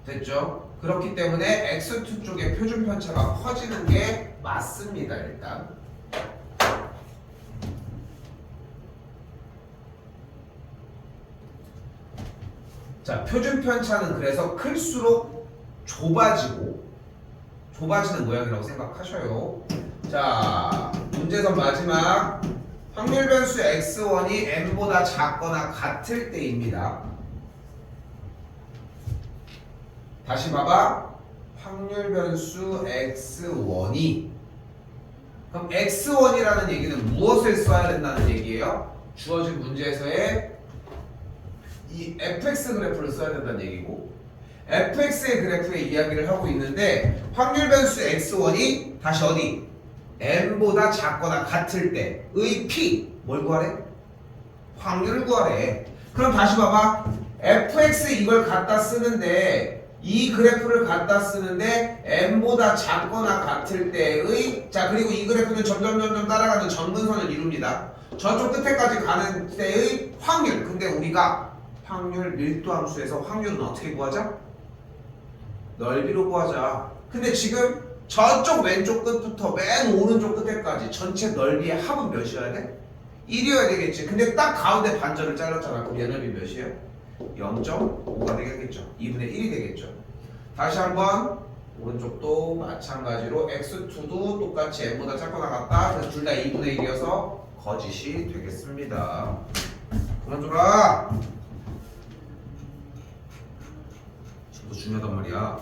됐죠? 그렇기 때문에 X2 쪽의 표준 편차가 커지는 게 맞습니다. 일단 자, 표준 편차는 그래서 클수록 좁아지는 모양이라고 생각하셔요. 자, 문제선 마지막 확률 변수 x1이 n보다 작거나 같을 때입니다. 다시 봐봐. 확률 변수 x1이 그럼 x1이라는 얘기는 무엇을 써야 된다는 얘기예요? 주어진 문제에서의 이 fx 그래프를 써야 된다는 얘기고 fx의 그래프의 이야기를 하고 있는데 확률 변수 x1이 다시 어디? n보다 작거나 같을 때의 p 뭘 구하래? 확률을 구하래. 그럼 다시 봐봐. fx 이걸 갖다 쓰는데 이 그래프를 갖다 쓰는데 n보다 작거나 같을 때의 자 그리고 이 그래프는 점점 따라가는 점근선을 이룹니다. 저쪽 끝에까지 가는 때의 확률. 근데 우리가 확률 밀도함수에서 확률은 어떻게 구하자? 넓이로 구하자. 근데 지금 저쪽 왼쪽 끝부터 맨 오른쪽 끝에까지 전체 넓이의 합은 몇이어야 돼? 1이어야 되겠지. 근데 딱 가운데 반절을 잘랐잖아. 그럼 얘 넓이 몇이에요? 0.5가 되겠죠. 2분의 1이 되겠죠. 다시 한번 오른쪽도 마찬가지로 x2도 똑같이 n보다 작거나 같다. 그래서 둘 다 2분의 1이어서 거짓이 되겠습니다. 그만 줘라. 이거 중요하단 말이야.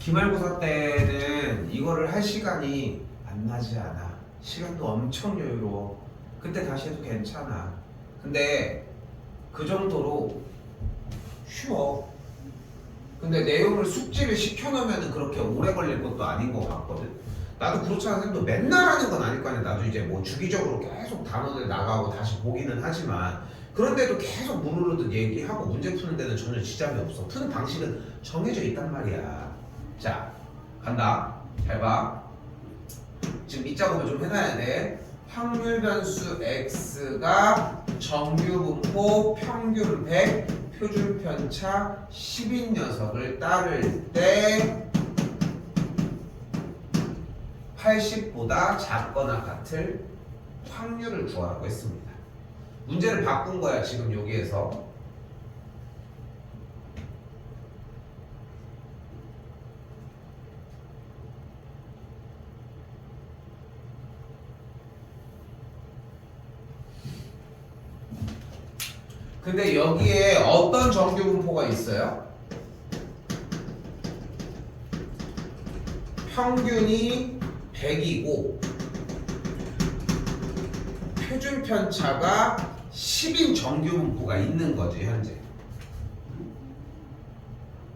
기말고사 때는 이거를 할 시간이 안 나지 않아. 시간도 엄청 여유로워. 그때 다시 해도 괜찮아. 근데 그 정도로 쉬워. 근데 내용을 숙지를 시켜놓으면 그렇게 오래 걸릴 것도 아닌 것 같거든. 나도 그렇지 않은 쌤도 맨날 하는 건 아닐 거 아니야. 나도 이제 뭐 주기적으로 계속 단원을 나가고 다시 보기는 하지만 그런데도 계속 무르르듯 얘기하고 문제 푸는 데는 전혀 지장이 없어. 푸는 방식은 정해져 있단 말이야. 자, 간다. 잘 봐. 지금 이 작업을 좀 해놔야 돼. 확률 변수 x가 정규 분포 평균 100, 표준 편차 10인 녀석을 따를 때 80보다 작거나 같을 확률을 구하라고 했습니다. 문제를 바꾼 거야 지금 여기에서. 근데 여기에 어떤 정규 분포가 있어요? 평균이 100이고 표준 편차가 10인 정규 분포가 있는 거지 현재.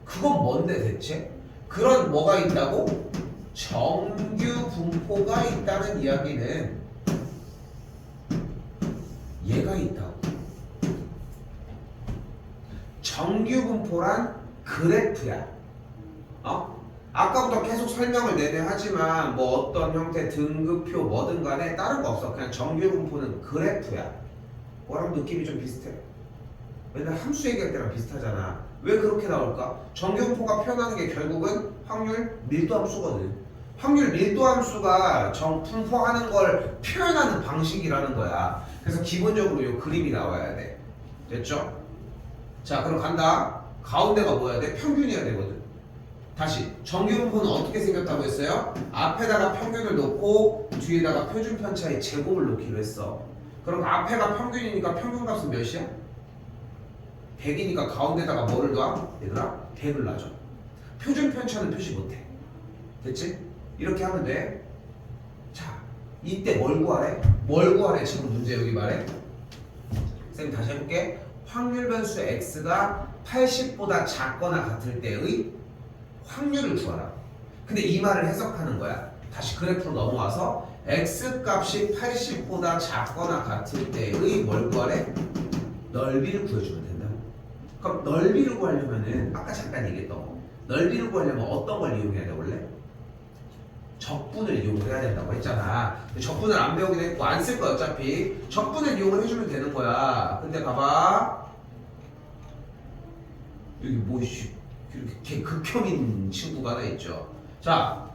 그건 뭔데 대체? 그런 뭐가 있다고? 정규 분포가 있다는 이야기는 얘가 있다고. 정규 분포란 그래프야. 아까부터 계속 설명을 내내 하지만 뭐 어떤 형태 등급표 뭐든 간에 다른 거 없어. 그냥 정규 분포는 그래프야. 뭐랑 느낌이 좀 비슷해. 맨날 함수 얘기할 때랑 비슷하잖아. 왜 그렇게 나올까? 정규 분포가 표현하는 게 결국은 확률 밀도 함수거든. 확률 밀도 함수가 분포하는 걸 표현하는 방식이라는 거야. 그래서 기본적으로 이 그림이 나와야 돼. 됐죠? 자, 그럼 간다. 가운데가 뭐야 돼? 평균이어야 되거든. 다시 정규 분포는 어떻게 생겼다고 했어요? 앞에다가 평균을 놓고 뒤에다가 표준 편차의 제곱을 놓기로 했어. 그럼 앞에가 평균이니까 평균값은 몇이야? 100이니까 가운데다가 뭐를 놔? 얘들아 100을 놔줘. 표준 편차는 표시 못해. 됐지? 이렇게 하면 돼. 자, 이때 뭘 구하래? 뭘 구하래? 지금 문제 여기 말해. 쌤 다시 해볼게. 확률 변수 x가 80보다 작거나 같을 때의 확률을 구하라. 근데 이 말을 해석하는 거야. 다시 그래프로 넘어와서 x 값이 80보다 작거나 같을 때의 뭘 구하래? 넓이를 구해주면 된다. 그럼 넓이를 구하려면은 아까 잠깐 얘기했던 거. 넓이를 구하려면 어떤 걸 이용해야 돼 원래? 적분을 이용해야 된다고 했잖아. 적분을 안 배우긴 했고 안 쓸 거야 어차피. 적분을 이용을 해주면 되는 거야. 근데 봐봐. 여기 뭐 이렇게 극혐인 친구가 하나 있죠. 자,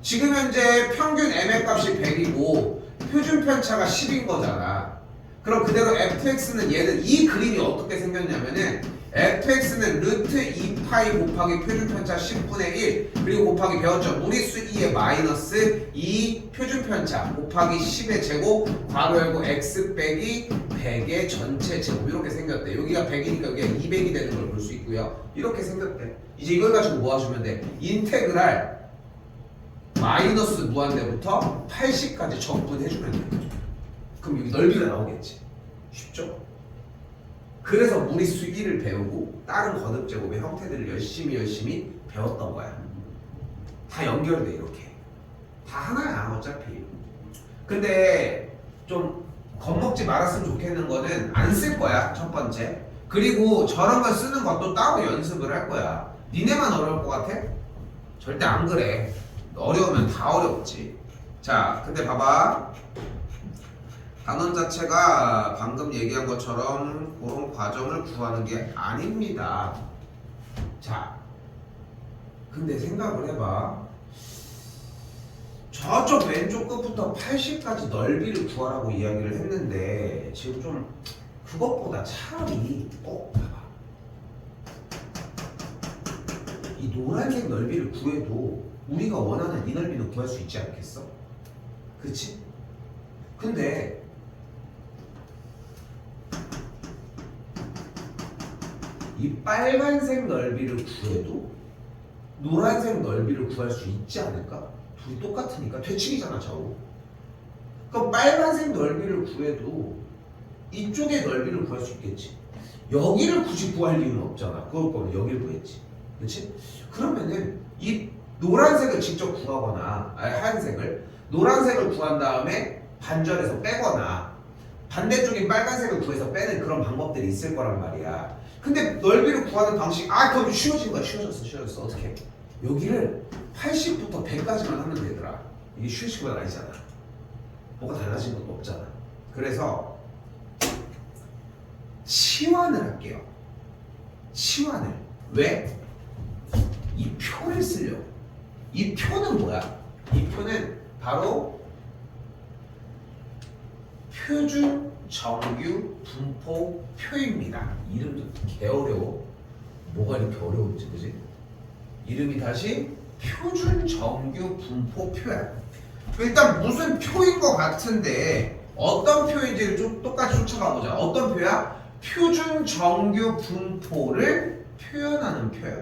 지금 현재 평균 m의 값이 100이고 표준 편차가 10인 거잖아. 그럼 그대로 fx는 얘는 이 그림이 어떻게 생겼냐면은 fx는 루트 2파이 곱하기 표준 편차 10분의 1 그리고 곱하기 배웠죠. 무리수 2의 마이너스 2 표준 편차 곱하기 10의 제곱 괄호 열고 x 빼기 100의 전체 제곱 이렇게 생겼대. 여기가 100이니까 여기가 200이 되는 걸 볼 수 있고요. 이렇게 생겼대. 이제 이걸 가지고 뭐 하시면 돼? 인테그랄 마이너스 무한대부터 80까지 적분해주면 돼. 그럼 여기 넓이가 나오겠지. 쉽죠? 그래서 무리수 1을 배우고 다른 거듭제곱의 형태들을 열심히 배웠던 거야. 다 연결돼 이렇게. 다 하나야 어차피. 근데 좀 겁먹지 말았으면 좋겠는 거는 안 쓸 거야 첫 번째. 그리고 저런 걸 쓰는 것도 따로 연습을 할 거야. 니네만 어려울 것 같아? 절대 안 그래. 어려우면 다 어렵지. 자, 근데 봐봐. 단원 자체가 방금 얘기한 것처럼 그런 과정을 구하는 게 아닙니다. 자, 근데 생각을 해봐. 저쪽 왼쪽 끝부터 80까지 넓이를 구하라고 이야기를 했는데 지금 좀 그것보다 차라리 봐봐. 이 노란색 넓이를 구해도 우리가 원하는 이 넓이는 구할 수 있지 않겠어? 그치? 근데 이 빨간색 넓이를 구해도 노란색 넓이를 구할 수 있지 않을까? 둘이 똑같으니까 되치기잖아 좌우. 그럼 빨간색 넓이를 구해도 이쪽의 넓이를 구할 수 있겠지. 여기를 굳이 구할 이유는 없잖아. 그럴 거면 여기를 구했지. 그렇지? 그러면은 이 노란색을 직접 구하거나 하얀색을 노란색을 구한 다음에 반절해서 빼거나 반대쪽인 빨간색을 구해서 빼는 그런 방법들이 있을 거란 말이야. 근데 넓이를 구하는 방식 그럼 쉬워진 거야. 쉬워졌어. 어떻게? 여기를 80부터 100까지만 하면 되더라. 이게 쉬워진 건 아니잖아. 뭐가 달라진 것도 없잖아. 그래서 치환을 할게요. 치환을. 왜? 이 표를 쓰려고. 이 표는 뭐야? 이 표는 바로 표준 정규 분포 표입니다. 이름도 개어려워. 뭐가 이렇게 어려운지 그지? 이름이 다시 표준 정규 분포 표야. 일단 무슨 표인 것 같은데 어떤 표인지를 좀 똑같이 쫓아가보자. 어떤 표야? 표준 정규 분포를 표현하는 표야.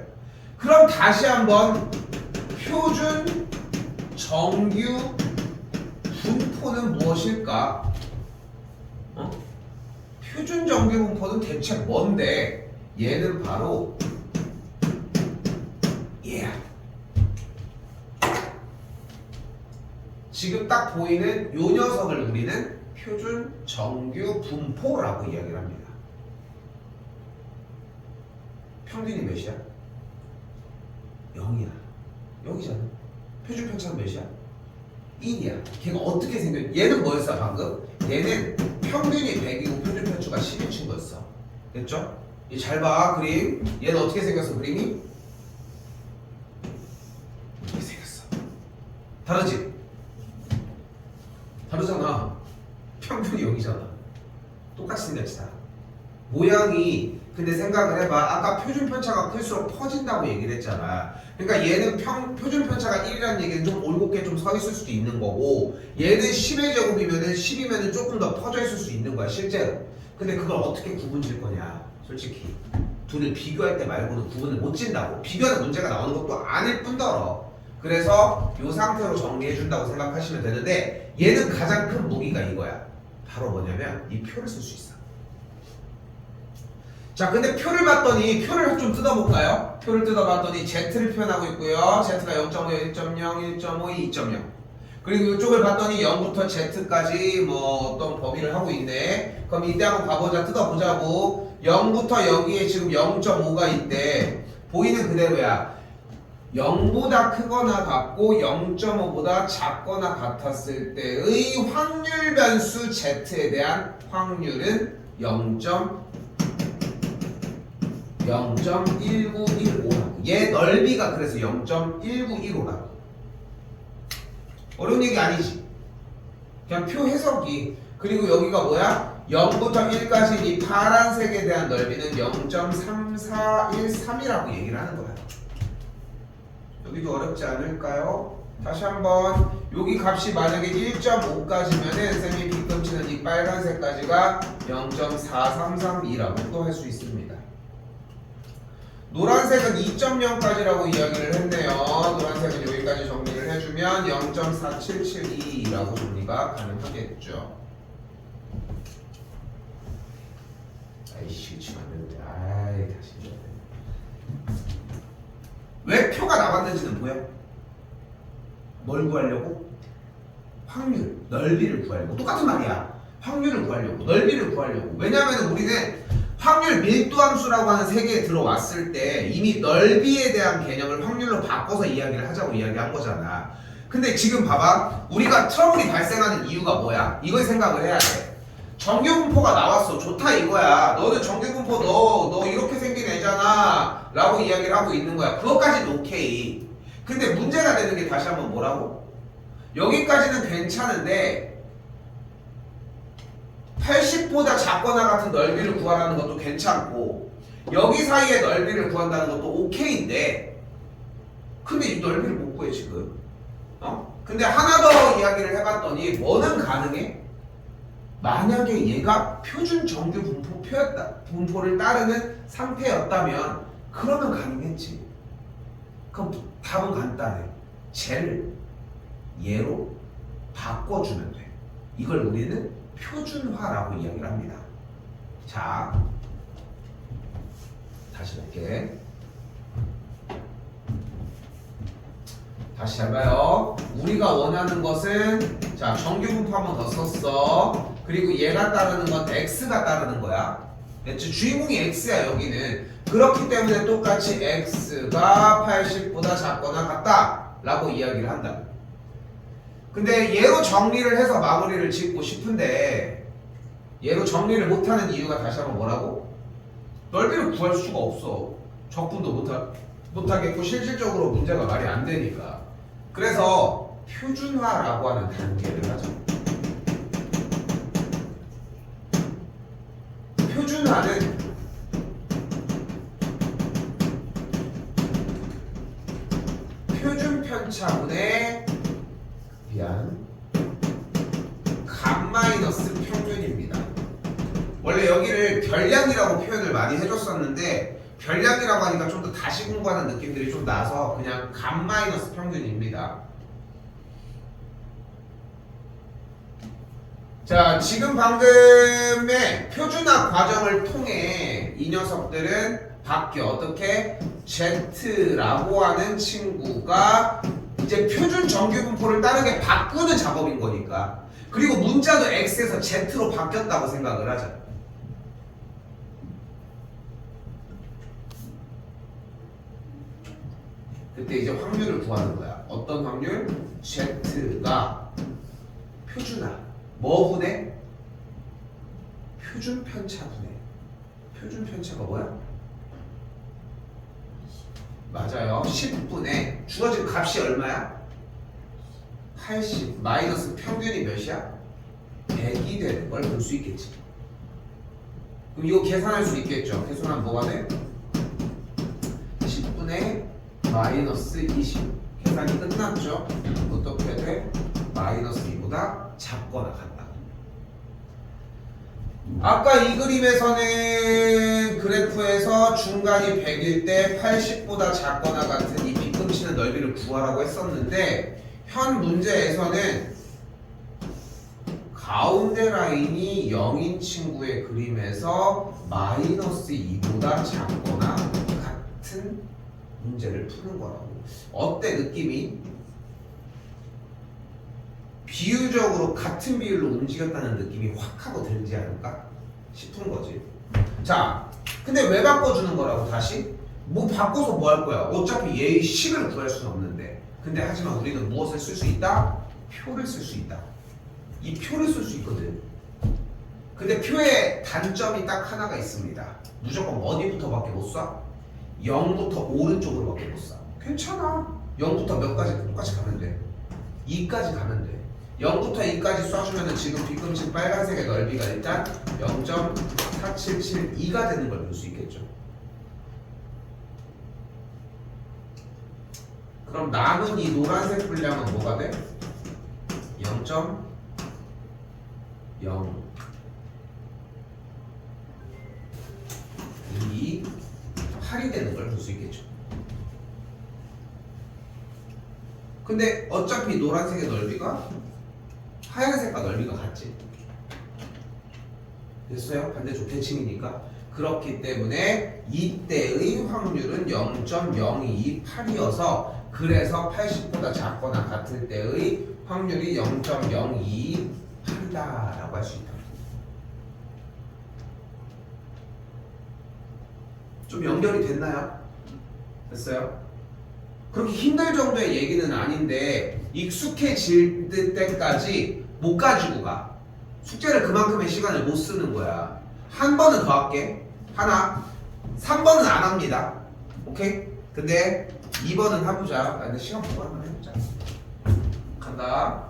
그럼 다시 한번 표준 정규 분포는 무엇일까? 표준 정규 분포는 대체 뭔데? 얘는 바로 얘야. 지금 딱 보이는 요 녀석을 우리는 표준 정규 분포라고 이야기를 합니다. 평균이 몇이야? 0이야. 0이잖아. 표준 편차는 몇이야? 1이야. 걔가 어떻게 생겼? 얘는 뭐였어 방금? 얘는 평균이 100이고 표준 편차가 10인 친구였어. 됐죠? 잘 봐 그림. 얘는 어떻게 생겼어 그림이? 이렇게 생겼어. 다르지? 다르잖아. 평균이 0이잖아. 똑같이 생겼지 다. 모양이 근데 생각을 해봐. 아까 표준 편차가 클수록 퍼진다고 얘기를 했잖아. 그러니까 얘는 표준 편차가 1이라는 얘기는 좀 올곧게 좀 서 있을 수도 있는 거고 얘는 10의 제곱이면은 10이면은 조금 더 퍼져 있을 수 있는 거야 실제로. 근데 그걸 어떻게 구분 질 거냐 솔직히 둘을 비교할 때 말고는 구분을 못 진다고. 비교하는 문제가 나오는 것도 아닐 뿐더러 그래서 이 상태로 정리해준다고 생각하시면 되는데 얘는 가장 큰 무기가 이거야. 바로 뭐냐면 이 표를 쓸 수 있어. 자, 근데 표를 봤더니 표를 좀 뜯어볼까요? 표를 뜯어봤더니 Z를 표현하고 있고요. Z가 0.5, 1.0, 1.5, 2.0. 그리고 이쪽을 봤더니 0부터 Z까지 뭐 어떤 범위를 하고 있네. 그럼 이때 한번 가보자. 뜯어보자고. 0부터 여기에 지금 0.5가 있대. 보이는 그대로야. 0보다 크거나 같고 0.5보다 작거나 같았을 때의 확률 변수 Z에 대한 확률은 0.1915라고. 얘 넓이가 그래서 0.1915라고. 어려운 얘기 아니지. 그냥 표 해석이. 그리고 여기가 뭐야? 0부터 1까지 이 파란색에 대한 넓이는 0.3413이라고 얘기를 하는 거야. 여기도 어렵지 않을까요? 다시 한번 여기 값이 만약에 1.5까지면은 쌤이 빗금치는 이 빨간색까지가 0.4332라고 또 할 수 있습니다. 노란색은 2.0까지라고 이야기를 했네요. 노란색은 여기까지 정리를 해주면 0.4772라고 정리가 가능하겠죠. 아이씨, 치면 안 되는데. 아이, 다시. 왜 표가 나왔는지는 보여? 뭘 구하려고? 확률, 넓이를 구하려고. 똑같은 말이야. 확률을 구하려고, 넓이를 구하려고. 왜냐하면 우리는 확률 밀도함수라고 하는 세계에 들어왔을 때 이미 넓이에 대한 개념을 확률로 바꿔서 이야기를 하자고 이야기한 거잖아. 근데 지금 봐봐. 우리가 트러블이 발생하는 이유가 뭐야? 이걸 생각을 해야 돼. 정규분포가 나왔어. 좋다 이거야. 너는 정규분포 너 이렇게 생긴 애잖아 라고 이야기를 하고 있는 거야. 그것까지는 오케이. 근데 문제가 되는 게 다시 한번 뭐라고? 여기까지는 괜찮은데 80보다 작거나 같은 넓이를 구하라는 것도 괜찮고 여기 사이의 넓이를 구한다는 것도 오케이인데 근데 이 넓이를 못 구해 지금. 근데 하나 더 이야기를 해봤더니 뭐는 가능해? 만약에 얘가 표준 정규 분포를 따르는 상태였다면 그러면 가능했지. 그럼 답은 간단해. 쟤를 얘로 바꿔주면 돼. 이걸 우리는 표준화라고 이야기를 합니다. 자, 다시 볼게. 다시 잘 봐요. 우리가 원하는 것은 자 정규 분포 한 번 더 썼어. 그리고 얘가 따르는 건 x가 따르는 거야. 주인공이 x야 여기는. 그렇기 때문에 똑같이 x가 80보다 작거나 같다 라고 이야기를 한다. 근데 얘로 정리를 해서 마무리를 짓고 싶은데 얘로 정리를 못하는 이유가 다시 한번 뭐라고? 넓이를 구할 수가 없어. 적분도 못하겠고 실질적으로 문제가 말이 안 되니까. 그래서 표준화라고 하는 단계를 하죠. 표준화는 표준 편차분의 값 마이너스 평균입니다. 원래 여기를 별량이라고 표현을 많이 해줬었는데 별량이라고 하니까 좀 더 다시 공부하는 느낌들이 좀 나서 그냥 값 마이너스 평균입니다. 자, 지금 방금의 표준화 과정을 통해 이 녀석들은 바뀌어. 어떻게? Z라고 하는 친구가 이제 표준 정규분포를 따르게 바꾸는 작업인 거니까. 그리고 문자도 X에서 Z로 바뀌었다고 생각을 하자. 그때 이제 확률을 구하는 거야. 어떤 확률? Z가 표준화. 뭐 분해? 표준 편차 분해. 표준 편차가 뭐야? 맞아요. 10분의 주어진 값이 얼마야? 80 마이너스 평균이 몇이야? 100이 되는 걸 볼 수 있겠지. 그럼 이거 계산할 수 있겠죠. 계산하면 뭐가 돼? 10분의 마이너스 20. 계산이 끝났죠. 어떻게 돼? 마이너스 2보다 작거나 같다. 아까 이 그림에서는 그래프에서 중간이 100일 때 80보다 작거나 같은 이 빗금 겹치는 넓이를 구하라고 했었는데 현 문제에서는 가운데 라인이 0인 친구의 그림에서 마이너스 2보다 작거나 같은 문제를 푸는 거라고. 어때 느낌이? 비유적으로 같은 비율로 움직였다는 느낌이 확 하고 들지 않을까 싶은 거지. 자, 근데 왜 바꿔주는 거라고 다시? 뭐 바꿔서 뭐 할 거야? 어차피 얘의 식을 구할 수는 없는데. 근데 하지만 우리는 무엇을 쓸 수 있다? 표를 쓸 수 있다. 이 표를 쓸 수 있거든. 근데 표의 단점이 딱 하나가 있습니다. 무조건 어디부터밖에 못 쏴? 0부터 오른쪽으로밖에 못 쏴. 괜찮아. 0부터 몇 가지 똑같이 가면 돼. 2까지 가면 돼. 0부터 2까지 쏴주면은 지금 뒤꿈치 빨간색의 넓이가 일단 0.4772가 되는 걸 볼 수 있겠죠. 그럼 남은 이 노란색 분량은 뭐가 돼? 0.028이 되는 걸 볼 수 있겠죠. 근데 어차피 노란색의 넓이가 하얀색과 넓이가 같지. 됐어요? 반대쪽 대칭이니까. 그렇기 때문에 이때의 확률은 0.028이어서 그래서 80보다 작거나 같을 때의 확률이 0.028이다라고 할 수 있다. 좀 연결이 됐나요? 됐어요? 그렇게 힘들 정도의 얘기는 아닌데 익숙해질 때까지 못 가지고 가. 숙제를 그만큼의 시간을 못 쓰는 거야. 한 번은 더 할게. 하나. 3번은 안 합니다. 오케이? 근데 2번은 해보자. 근데 시간 보고 한번 해보자. 간다.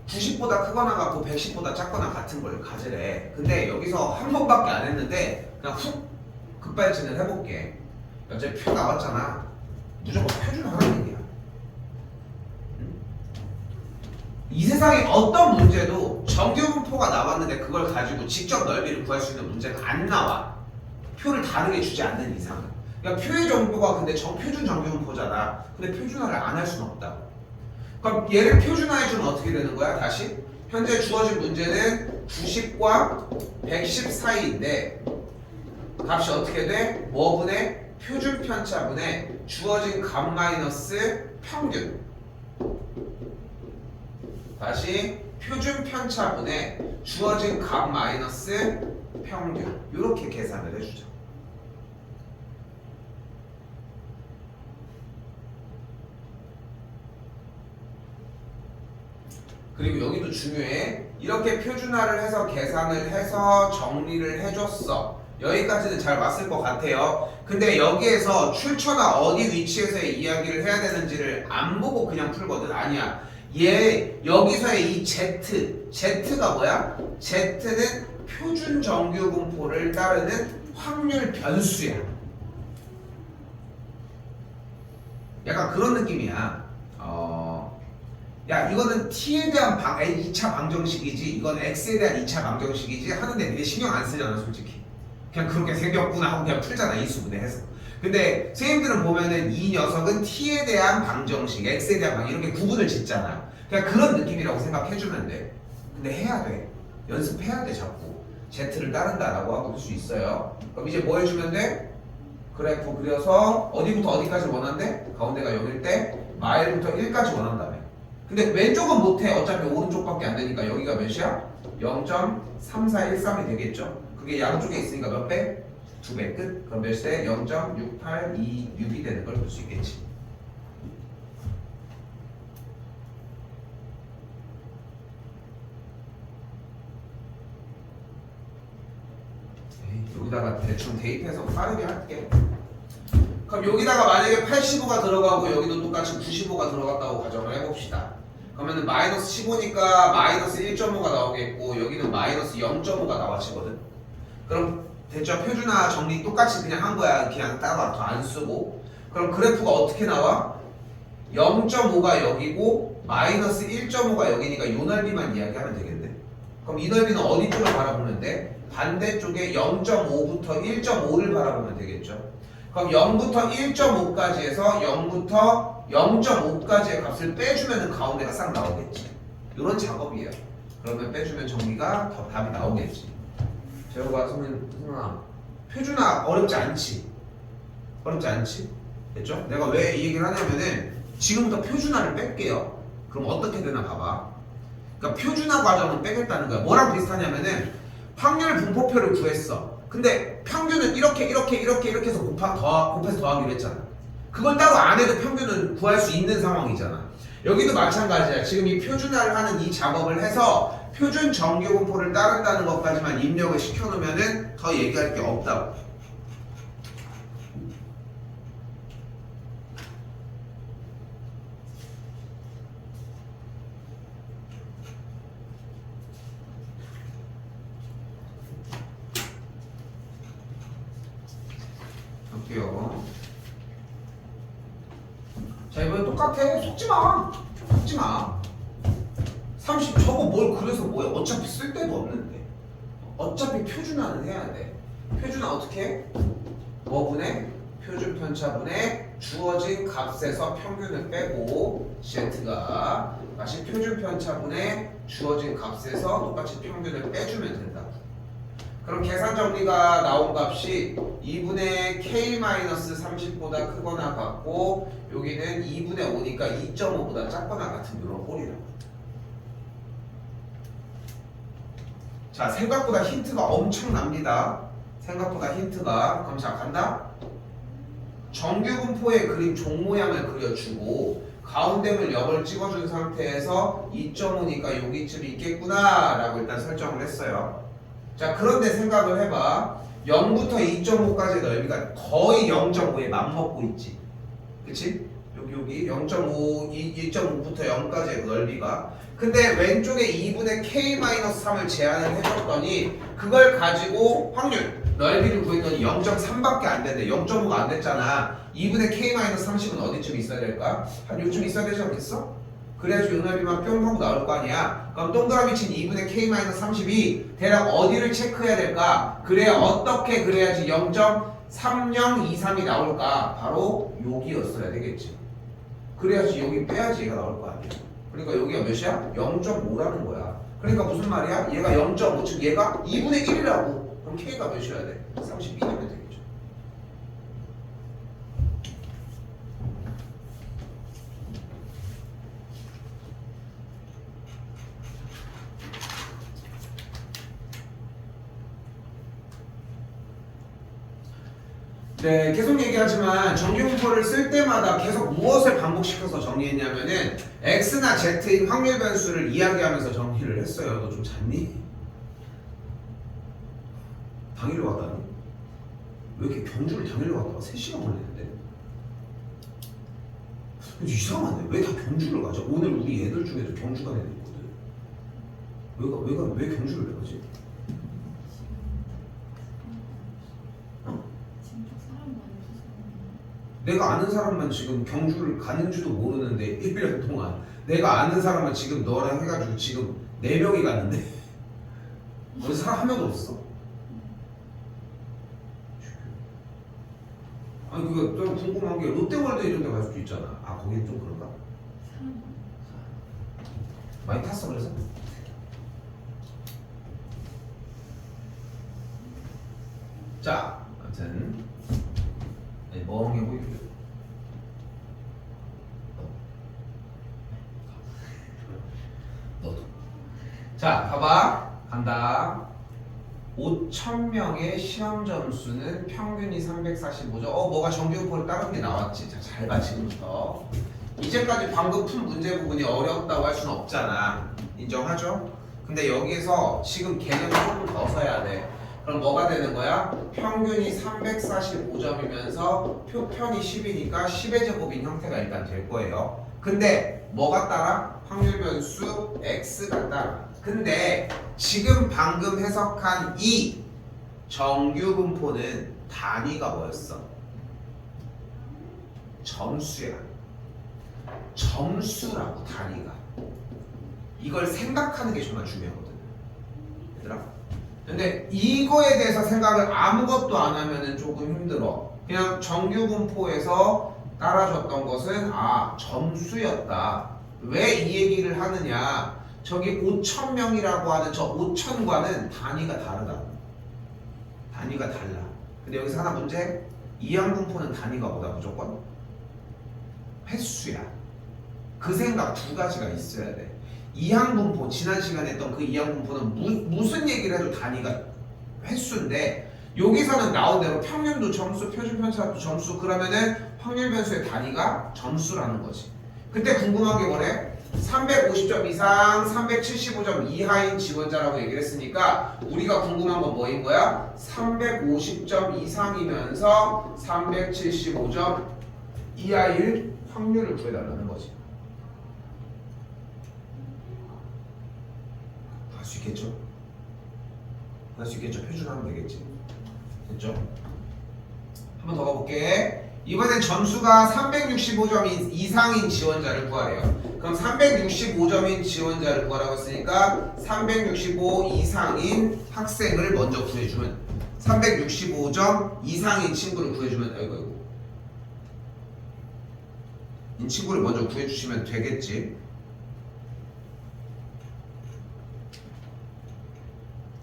90보다 크거나 같고 110보다 작거나 같은 걸 가지래. 근데 여기서 한 번밖에 안 했는데 그냥 훅 급발진을 해볼게. 어차피 표 나왔잖아. 무조건 표준 하라는 얘기야. 이 세상에 어떤 문제도 정규분포가 나왔는데 그걸 가지고 직접 넓이를 구할 수 있는 문제가 안 나와. 표를 다르게 주지 않는 이상. 그러니까 표의 정보가 근데 표준 정규분포잖아. 근데 표준화를 안 할 수는 없다. 그럼 얘를 표준화해주면 어떻게 되는 거야? 다시 현재 주어진 문제는 90과 110 사이인데 값이 어떻게 돼? 뭐분의 표준 편차분의 주어진 값 마이너스 평균. 다시 표준 편차분의 주어진 값 마이너스 평균. 이렇게 계산을 해주죠. 그리고 여기도 중요해. 이렇게 표준화를 해서 계산을 해서 정리를 해줬어. 여기까지는 잘 왔을 것 같아요. 근데 여기에서 출처가 어디 위치에서의 이야기를 해야 되는지를 안 보고 그냥 풀거든. 아니야. 얘 여기서의 이 Z가 뭐야? Z는 표준 정규분포를 따르는 확률 변수야. 약간 그런 느낌이야. 야 이거는 T에 대한 2차 방정식이지 이건 X에 대한 2차 방정식이지 하는데 되게 신경 안 쓰잖아 솔직히. 그냥 그렇게 생겼구나 하고 그냥 풀잖아 인수분해해서. 근데 선생님들은 보면은 이 녀석은 T에 대한 방정식, X에 대한 방정식 이렇게 구분을 짓잖아. 그냥 그런 느낌이라고 생각해주면 돼. 근데 해야 돼. 연습해야 돼 자꾸. Z를 따른다라고 하고 할 수 있어요. 그럼 이제 뭐 해주면 돼? 그래프 그려서 어디부터 어디까지 원한대? 가운데가 0일 때 마일부터 1까지 원한다며. 근데 왼쪽은 못해. 어차피 오른쪽밖에 안 되니까 여기가 몇이야? 0.3413이 되겠죠. 그게 양쪽에 있으니까 몇 배? 2배 끝. 그럼 몇 대? 0.6826이 되는 걸 볼 수 있겠지. 여기다가 대충 대입해서 빠르게 할게. 그럼 여기다가 만약에 85가 들어가고 여기도 똑같이 95가 들어갔다고 가정을 해봅시다. 그러면은 마이너스 15니까 마이너스 1.5가 나오겠고 여기는 마이너스 0.5가 나와지거든. 그럼 대충 표준화 정리 똑같이 그냥 한 거야. 그냥 따로 더 안 쓰고. 그럼 그래프가 어떻게 나와? 0.5가 여기고 마이너스 1.5가 여기니까 이 넓이만 이야기하면 되겠네. 그럼 이 넓이는 어디 쪽을 바라보면 돼? 반대쪽에 0.5부터 1.5를 바라보면 되겠죠. 그럼 0부터 1.5까지 해서 0부터 0.5까지의 값을 빼주면 가운데가 싹 나오겠지. 이런 작업이에요. 그러면 빼주면 정리가 더 답이 나오겠지. 재호가 승아 표준화 어렵지 않지? 어렵지 않지? 됐죠? 내가 왜 이 얘기를 하냐면은 지금부터 표준화를 뺄게요. 그럼 어떻게 되나 봐봐. 그러니까 표준화 과정은 빼겠다는 거야. 뭐랑 비슷하냐면은 확률 분포표를 구했어. 근데 평균은 이렇게 해서 곱해서 더하기로 했잖아. 그걸 따로 안 해도 평균은 구할 수 있는 상황이잖아. 여기도 마찬가지야. 지금 이 표준화를 하는 이 작업을 해서 표준 정규 분포를 따른다는 것까지만 입력을 시켜놓으면은 더 얘기할 게 없다고. 볼게요. 자, 이번엔 똑같아. 속지 마. 30 저거 뭘 그래서 뭐야? 어차피 쓸 데도 없는데. 어차피 표준화는 해야 돼. 표준화 어떻게 해? 뭐분의 표준 편차분의 주어진 값에서 평균을 빼고 z가 다시 표준 편차분의 주어진 값에서 똑같이 평균을 빼주면 된다. 그럼 계산 정리가 나온 값이 2분의 k-30보다 크거나 같고 여기는 2분의 5니까 2.5보다 작거나 같은 이런 꼴이라고. 자, 생각보다 힌트가 엄청납니다. 생각보다 힌트가. 그럼 자, 간다. 정규분포의 그림 종 모양을 그려주고 가운데를 0을 찍어준 상태에서 2.5니까 여기쯤 있겠구나 라고 일단 설정을 했어요. 자, 그런데 생각을 해봐. 0부터 2.5까지의 넓이가 거의 0.5에 맞먹고 있지. 그치? 여기 0.5, 2.5부터 0까지의 넓이가. 근데 왼쪽에 2분의 k-3을 제한을 해줬더니 그걸 가지고 확률, 넓이를 구했더니 0.3밖에 안 된대. 0.5가 안 됐잖아. 2분의 k-30은 어디쯤 있어야 될까? 한 요쯤 있어야 되지 않겠어? 그래야지 요 넓이만 뿅 하고 나올 거 아니야. 그럼 동그라미 친 2분의 k-30이 대략 어디를 체크해야 될까? 그래야 어떻게 그래야지 0.3023이 나올까? 바로 여기였어야 되겠지. 그래야지 여기 빼야지 얘가 나올 거 아니야. 그러니까 여기가 몇이야? 0.5라는 거야. 그러니까 무슨 말이야? 얘가 0.5, 즉 얘가 2분의 1이라고. 그럼 k가 몇이어야 돼? 32되면 되겠죠. 네, 계속 얘기하지만 정규분포를 쓸 때마다 계속 무엇을 반복시켜서 정리했냐면은 x나 z인 확률 변수를 이야기하면서 정리를 했어요. 너 좀 잤니? 당일로 왔다니? 왜 이렇게 경주를 당일로 왔다가 3시간 걸리는데? 근데 이상하네. 왜 다 경주를 가죠? 오늘 우리 애들 중에도 경주 가는 애들 있거든. 왜 경주를 왜 가지? 내가 아는 사람만 지금 경주를 가는지도 모르는데 1년 동안 내가 아는 사람만 지금 너랑 해가지고 지금 4명이 갔는데 우리 사람 한 명도 없어. 아니 그거 좀 궁금한 게 롯데월드 이런 데 갈 수도 있잖아. 아 거긴 좀 그런가? 많이 탔어 그래서? 자 아무튼 멍해 보이게. 너도. 자, 봐봐. 간다. 5,000명의 시험 점수는 평균이 345점. 뭐가 정규분포를 따른 게 나왔지. 자, 잘 봐, 지금부터. 이제까지 방금 푼 문제 부분이 어렵다고 할 수는 없잖아. 인정하죠? 근데 여기서 지금 개념을 조금 더 써야 돼. 그럼 뭐가 되는 거야? 평균이 345점이면서 표편이 10이니까 10의 제곱인 형태가 일단 될 거예요. 근데 뭐가 따라? 확률 변수 x가 따라. 근데 지금 방금 해석한 이 정규 분포는 단위가 뭐였어? 점수야. 점수라고 단위가. 이걸 생각하는 게 정말 중요하거든. 얘들아. 근데 이거에 대해서 생각을 아무것도 안 하면은 조금 힘들어. 그냥 정규 분포에서 따라줬던 것은 점수였다. 왜 이 얘기를 하느냐? 저기 5,000명이라고 하는 저 5,000과는 단위가 다르다. 단위가 달라. 근데 여기서 하나 문제. 이항 분포는 단위가 뭐다? 무조건 횟수야. 그 생각 두 가지가 있어야 돼. 이항 분포, 지난 시간에 했던 그 이항 분포는 무슨 얘기를 해도 단위가 횟수인데, 여기서는 나온 대로 평균도 점수, 표준 편차도 점수, 그러면은 확률 변수의 단위가 점수라는 거지. 그때 궁금한 게 뭐래? 350점 이상, 375점 이하인 지원자라고 얘기를 했으니까 우리가 궁금한 건 뭐인 거야? 350점 이상이면서 375점 이하일 확률을 구해달라는 거지. 할 수 있겠죠? 할 수 있겠죠? 표준하면 되겠지. 됐죠? 한 번 더 가볼게. 이번엔 점수가 365점 이상인 지원자를 구하래요. 그럼 365점인 지원자를 구하라고 했으니까 365 이상인 학생을 먼저 구해주면, 365점 이상인 친구를 구해주면, 아이고 이 친구를 먼저 구해주시면 되겠지.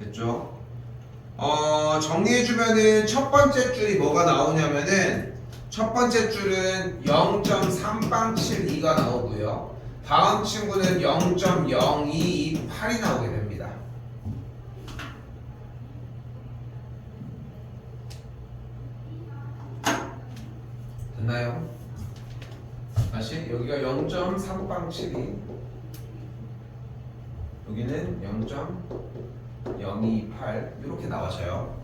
됐죠? 정리해주면은 첫 번째 줄이 뭐가 나오냐면은, 첫 번째 줄은 0.372가 나오고요. 다음 친구는 0.0228이 나오게 됩니다. 됐나요? 다시 여기가 0.372, 여기는 0.028 이렇게 나와져요.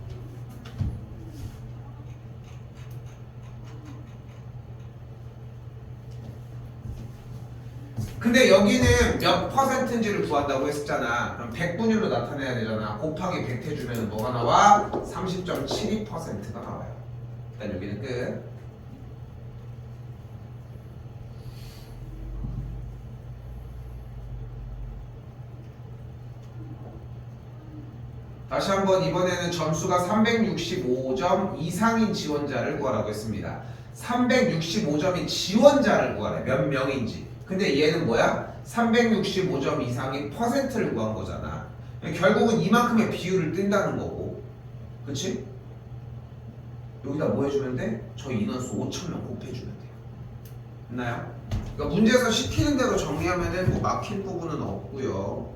근데 여기는 몇 퍼센트인지를 구한다고 했었잖아. 그럼 100분율로 나타내야 되잖아. 곱하기 100 해주면 뭐가 나와? 30.72%가 나와요. 일단 여기는 끝. 다시 한번 이번에는 점수가 365점 이상인 지원자를 구하라고 했습니다. 365점인 지원자를 구하래. 몇 명인지. 근데 얘는 뭐야? 365점 이상인 퍼센트를 구한 거잖아. 결국은 이만큼의 비율을 뜬다는 거고. 그치? 여기다 뭐 해주면 돼? 저 인원수 5,000명 곱해주면 돼요. 됐나요? 그러니까 문제에서 시키는 대로 정리하면 뭐 막힐 부분은 없고요.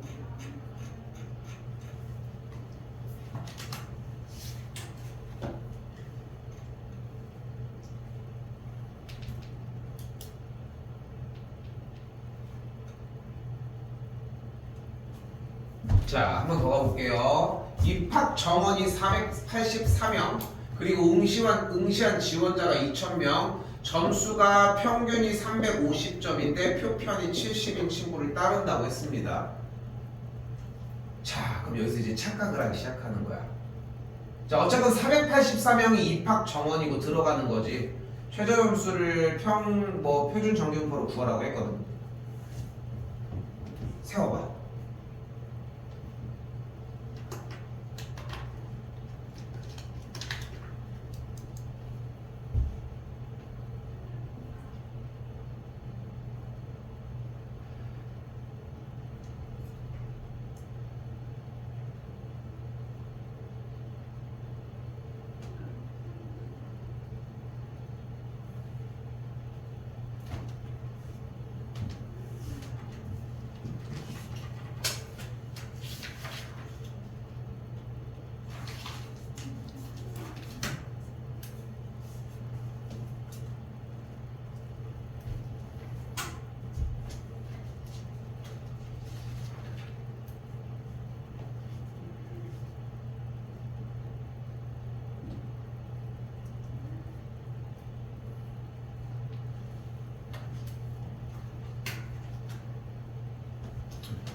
자, 한 번 더 가볼게요. 입학 정원이 484명, 그리고 응시한 지원자가 2,000명, 점수가 평균이 350점인데 표편이 70인 친구를 따른다고 했습니다. 자, 그럼 여기서 이제 착각을 하기 시작하는 거야. 자, 어쨌든 484명이 입학 정원이고 들어가는 거지. 최저 점수를 표준 정규분포로 구하라고 했거든. 세워봐.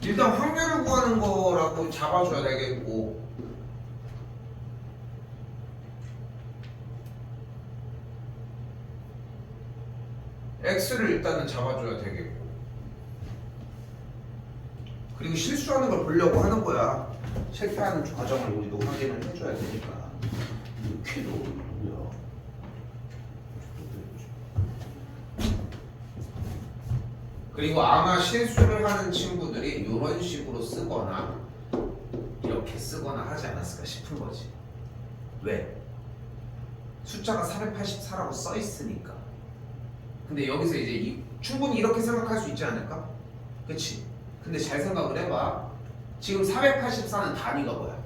일단 확률을 구하는 거라고 잡아줘야 되겠고, x를 일단은 잡아줘야 되겠고, 그리고 실수하는 걸 보려고 하는 거야. 실패하는 과정을 우리도 확인을 해줘야 되니까. 이렇게도 뭐야? 그리고 아마 실수를 하는 친구들이 이런 식으로 쓰거나 이렇게 쓰거나 하지 않았을까 싶은 거지. 왜? 숫자가 484라고 써 있으니까. 근데 여기서 이제 충분히 이렇게 생각할 수 있지 않을까? 그치? 근데 잘 생각을 해봐. 지금 484는 단위가 뭐야?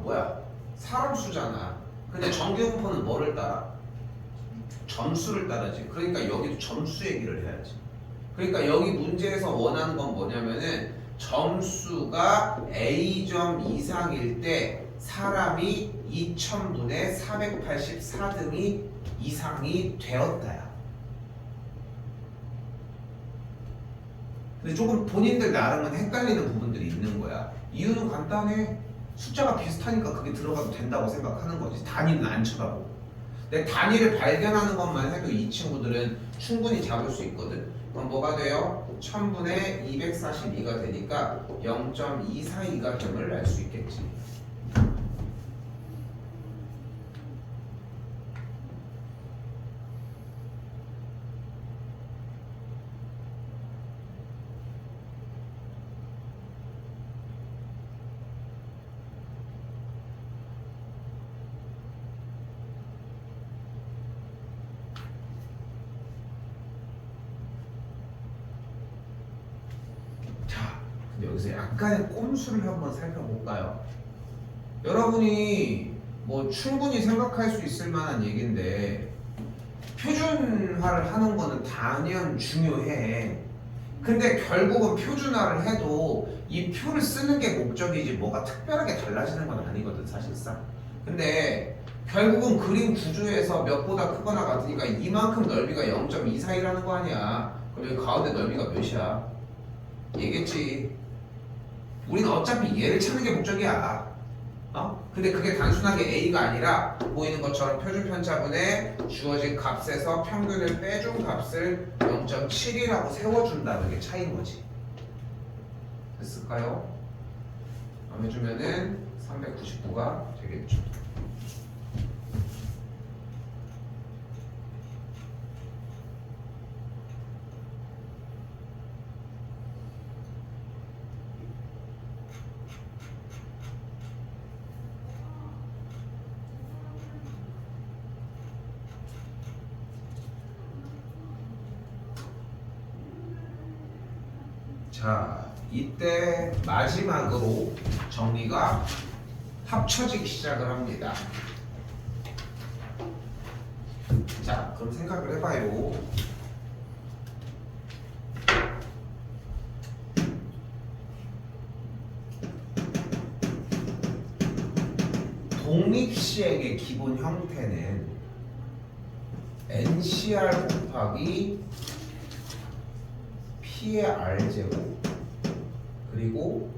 뭐야? 사람 수잖아. 근데 정규분포는 뭐를 따라? 점수를 따르지. 그러니까 여기도 점수 얘기를 해야지. 그러니까 여기 문제에서 원하는 건 뭐냐면은 점수가 A점 이상일 때 사람이 2000분의 484등이 이상이 되었다야. 근데 조금 본인들 나름은 헷갈리는 부분들이 있는 거야. 이유는 간단해. 숫자가 비슷하니까 그게 들어가도 된다고 생각하는 거지. 단위는 안 쳐다보고. 근데 단위를 발견하는 것만 해도 이 친구들은 충분히 잡을 수 있거든. 그럼 뭐가 돼요? 1000분의 242가 되니까 0.242가 됨을 알 수 있겠지. 여기서 약간의 꼼수를 한번 살펴볼까요? 여러분이 뭐 충분히 생각할 수 있을 만한 얘기인데 표준화를 하는 거는 당연 중요해. 근데 결국은 표준화를 해도 이 표를 쓰는 게 목적이지 뭐가 특별하게 달라지는 건 아니거든 사실상. 근데 결국은 그림 구조에서 몇보다 크거나 같으니까 이만큼 넓이가 0.24이라는 거 아니야. 그럼 여기 가운데 넓이가 몇이야? 얘겠지. 우리는 어차피 얘를 찾는 게 목적이야. 근데 그게 단순하게 A가 아니라 보이는 것처럼 표준 편차분의 주어진 값에서 평균을 빼준 값을 0.7이라고 세워준다는 게 차이인 거지. 됐을까요? 그럼 해주면은 399가 되겠죠. 자, 이때 마지막으로 정리가 합쳐지기 시작을 합니다. 자, 그럼 생각을 해봐요. 독립시행의 기본 형태는 NCR 곱하기 P의 R제곱 그리고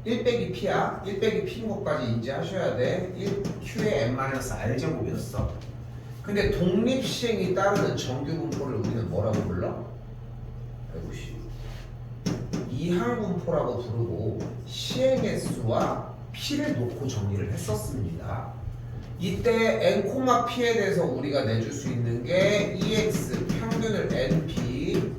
1 빼기 P야. 1 빼기 P인 것까지 인지하셔야 돼. 1Q의 N-R제곱이었어. 근데 독립시행이 따르는 정규분포를 우리는 뭐라고 불러? 150 이항분포라고 부르고 시행의 수와 P를 놓고 정리를 했었습니다. 이때 N, P에 대해서 우리가 내줄 수 있는 게 EX 평균을 NP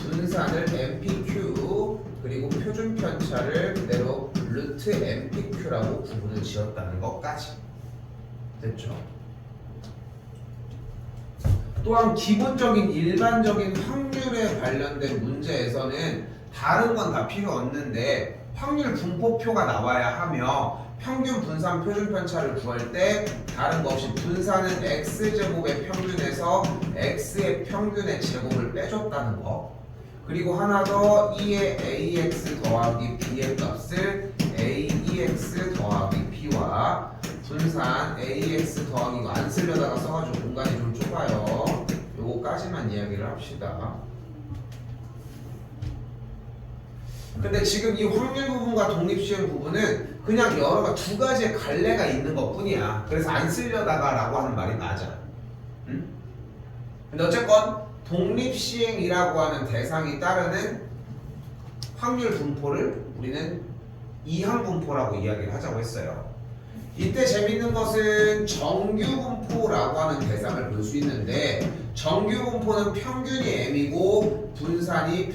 분산을 NPQ 그리고 표준 편차를 그대로 루트 NPQ라고 구분을 지었다는 것까지 됐죠? 또한 기본적인 일반적인 확률에 관련된 문제에서는 다른 건 다 필요 없는데 확률 분포표가 나와야 하며 평균 분산 표준 편차를 구할 때 다른 거 없이 분산은 x제곱의 평균에서 x의 평균의 제곱을 빼줬다는 거. 그리고 하나 더 E의 AX 더하기 B의 값을 AEX 더하기 B와 분산 AX 더하기 이거 안 쓰려다가 써가지고 공간이 좀 좁아요. 요거까지만 이야기를 합시다. 근데 지금 이 확률 부분과 독립시행 부분은 그냥 여러가 두 가지의 갈래가 있는 것 뿐이야. 그래서 안 쓰려다가 라고 하는 말이 맞아. 응? 근데 어쨌건 독립시행이라고 하는 대상이 따르는 확률 분포를 우리는 이항분포라고 이야기를 하자고 했어요. 이때 재밌는 것은 정규분포라고 하는 대상을 볼 수 있는데 정규분포는 평균이 m이고 분산이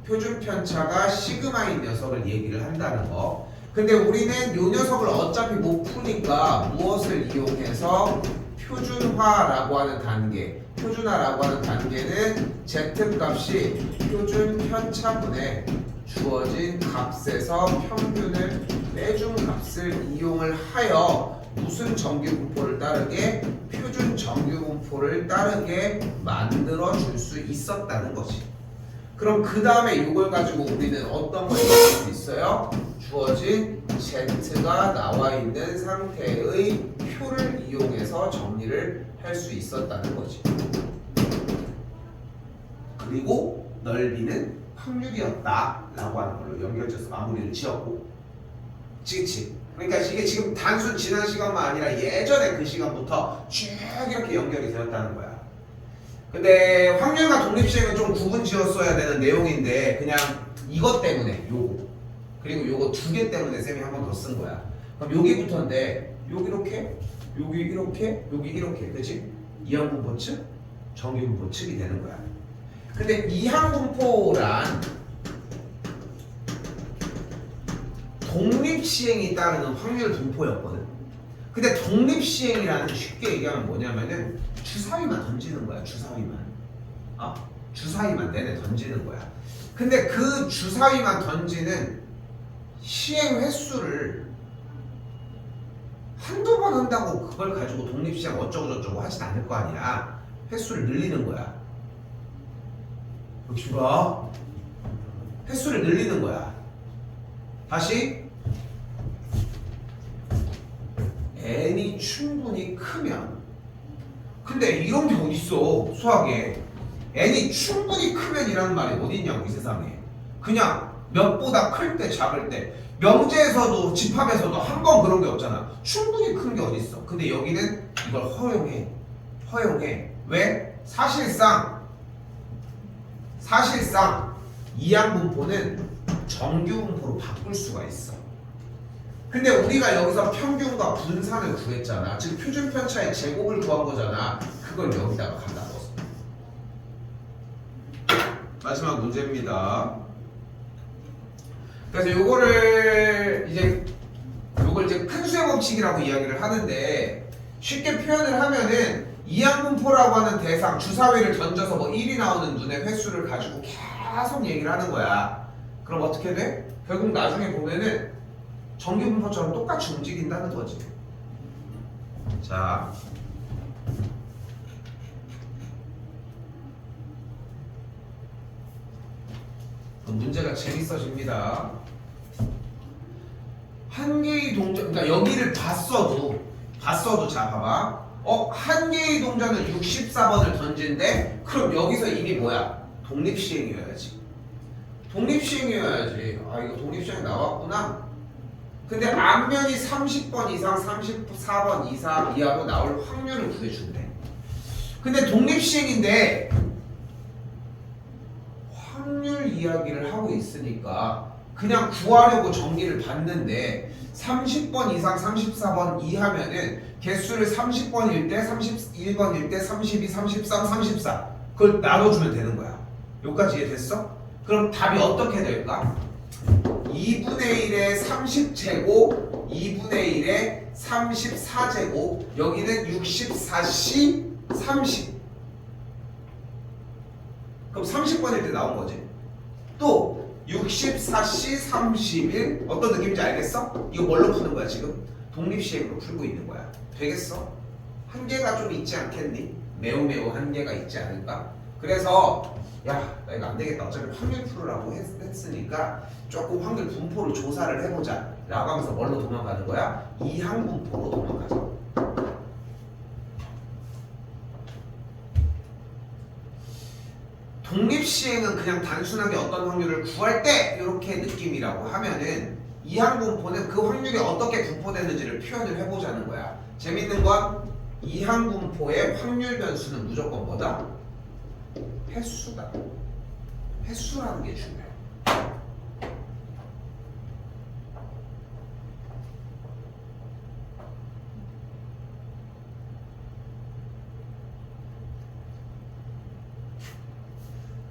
표준 편차가 시그마인 녀석을 얘기를 한다는 거. 근데 우리는 이 녀석을 어차피 못 푸니까 무엇을 이용해서 표준화라고 하는 단계, 표준화라고 하는 단계는 z값이 표준 편차분의 주어진 값에서 평균을 빼준 값을 이용을 하여 무슨 정규분포를 따르게? 표준 정규분포를 따르게 만들어 줄 수 있었다는 거지. 그럼 그 다음에 이걸 가지고 우리는 어떤 걸 얘기할 수 있어요? 주어진 z가 나와 있는 상태의 표를 이용해서 정리를 할 수 있었다는 거지. 그리고 넓이는 확률이었다라고 하는 걸로 연결져서 마무리를 지었고, 그치? 그러니까 이게 지금 단순 지난 시간만 아니라 예전에 그 시간부터 쭉 이렇게 연결이 되었다는 거야. 근데 확률과 독립시행은 좀 구분 지었어야 되는 내용인데 그냥 이것 때문에 요거 그리고 요거 두 개 때문에 쌤이 한 번 더 쓴 거야. 그럼 여기부터인데 여기 이렇게 여기 이렇게 여기 이렇게 그치? 이항분포 측 정규분포 측이 되는 거야. 근데 이항분포란 독립시행이 따르는 확률 분포였거든. 근데 독립시행이라는 쉽게 얘기하면 뭐냐면은 주사위만 던지는 거야. 주사위만. 주사위만 내내 던지는 거야. 근데 그 주사위만 던지는 시행 횟수를 한두 번 한다고 그걸 가지고 독립시행 어쩌고저쩌고 하진 않을 거 아니야. 횟수를 늘리는 거야. 여기 봐. 횟수를 늘리는 거야. 다시 n이 충분히 크면, 근데 이런 게 어딨어 수학에. n이 충분히 크면이라는 말이 어딨냐고 이 세상에. 그냥 몇보다 클 때 작을 때 명제에서도 집합에서도 한 번 그런 게 없잖아. 충분히 큰 게 어딨어. 근데 여기는 이걸 허용해. 왜? 사실상 이항분포는 정규분포로 바꿀 수가 있어. 근데 우리가 여기서 평균과 분산을 구했잖아. 즉 표준 편차의 제곱을 구한 거잖아. 그걸 여기다가 갖다 넣었어. 마지막 문제입니다. 그래서 요걸 이제 큰 수의 법칙이라고 이야기를 하는데, 쉽게 표현을 하면은 이항분포라고 하는 대상 주사위를 던져서 뭐 1이 나오는 눈의 횟수를 가지고 계속 얘기를 하는 거야. 그럼 어떻게 돼? 결국 나중에 보면은 정규분포처럼 똑같이 움직인다는 거지. 자, 문제가 재밌어집니다. 한 개의 동자, 그러니까 여기를 봤어도 자 봐봐. 한 개의 동자는 64번을 던진대. 그럼 여기서 이미 뭐야? 독립시행이어야지. 이거 독립시행 나왔구나. 근데 앞면이 30번 이상, 34번 이상 이하로 나올 확률을 구해준대. 근데 독립시행인데 확률 이야기를 하고 있으니까 그냥 구하려고 전기를 봤는데 30번 이상, 34번 이하면은 개수를 30번일 때, 31번일 때, 32, 33, 34 그걸 나눠주면 되는 거야. 여기까지 이해됐어? 그럼 답이 어떻게 될까? 2분의 1의 30제곱, 2분의 1의 34제곱, 여기는 64C 30. 그럼 30번일 때 나온 거지. 또 64C 31 어떤 느낌인지 알겠어? 이거 뭘로 푸는 거야 지금? 독립시행으로 풀고 있는 거야. 되겠어? 한계가 좀 있지 않겠니? 매우 한계가 있지 않을까? 그래서 야, 나 이거 안 되겠다. 어차피 확률 풀으라고 했으니까 조금 확률 분포를 조사를 해보자 라고 하면서 뭘로 도망가는 거야? 이항분포로 도망가자. 독립시행은 그냥 단순하게 어떤 확률을 구할 때 이렇게 느낌이라고 하면은, 이항분포는 그 확률이 어떻게 분포되는지를 표현을 해보자는 거야. 재밌는 건 이항분포의 확률 변수는 무조건 뭐다? 횟수다. 횟수라는 게 중요해.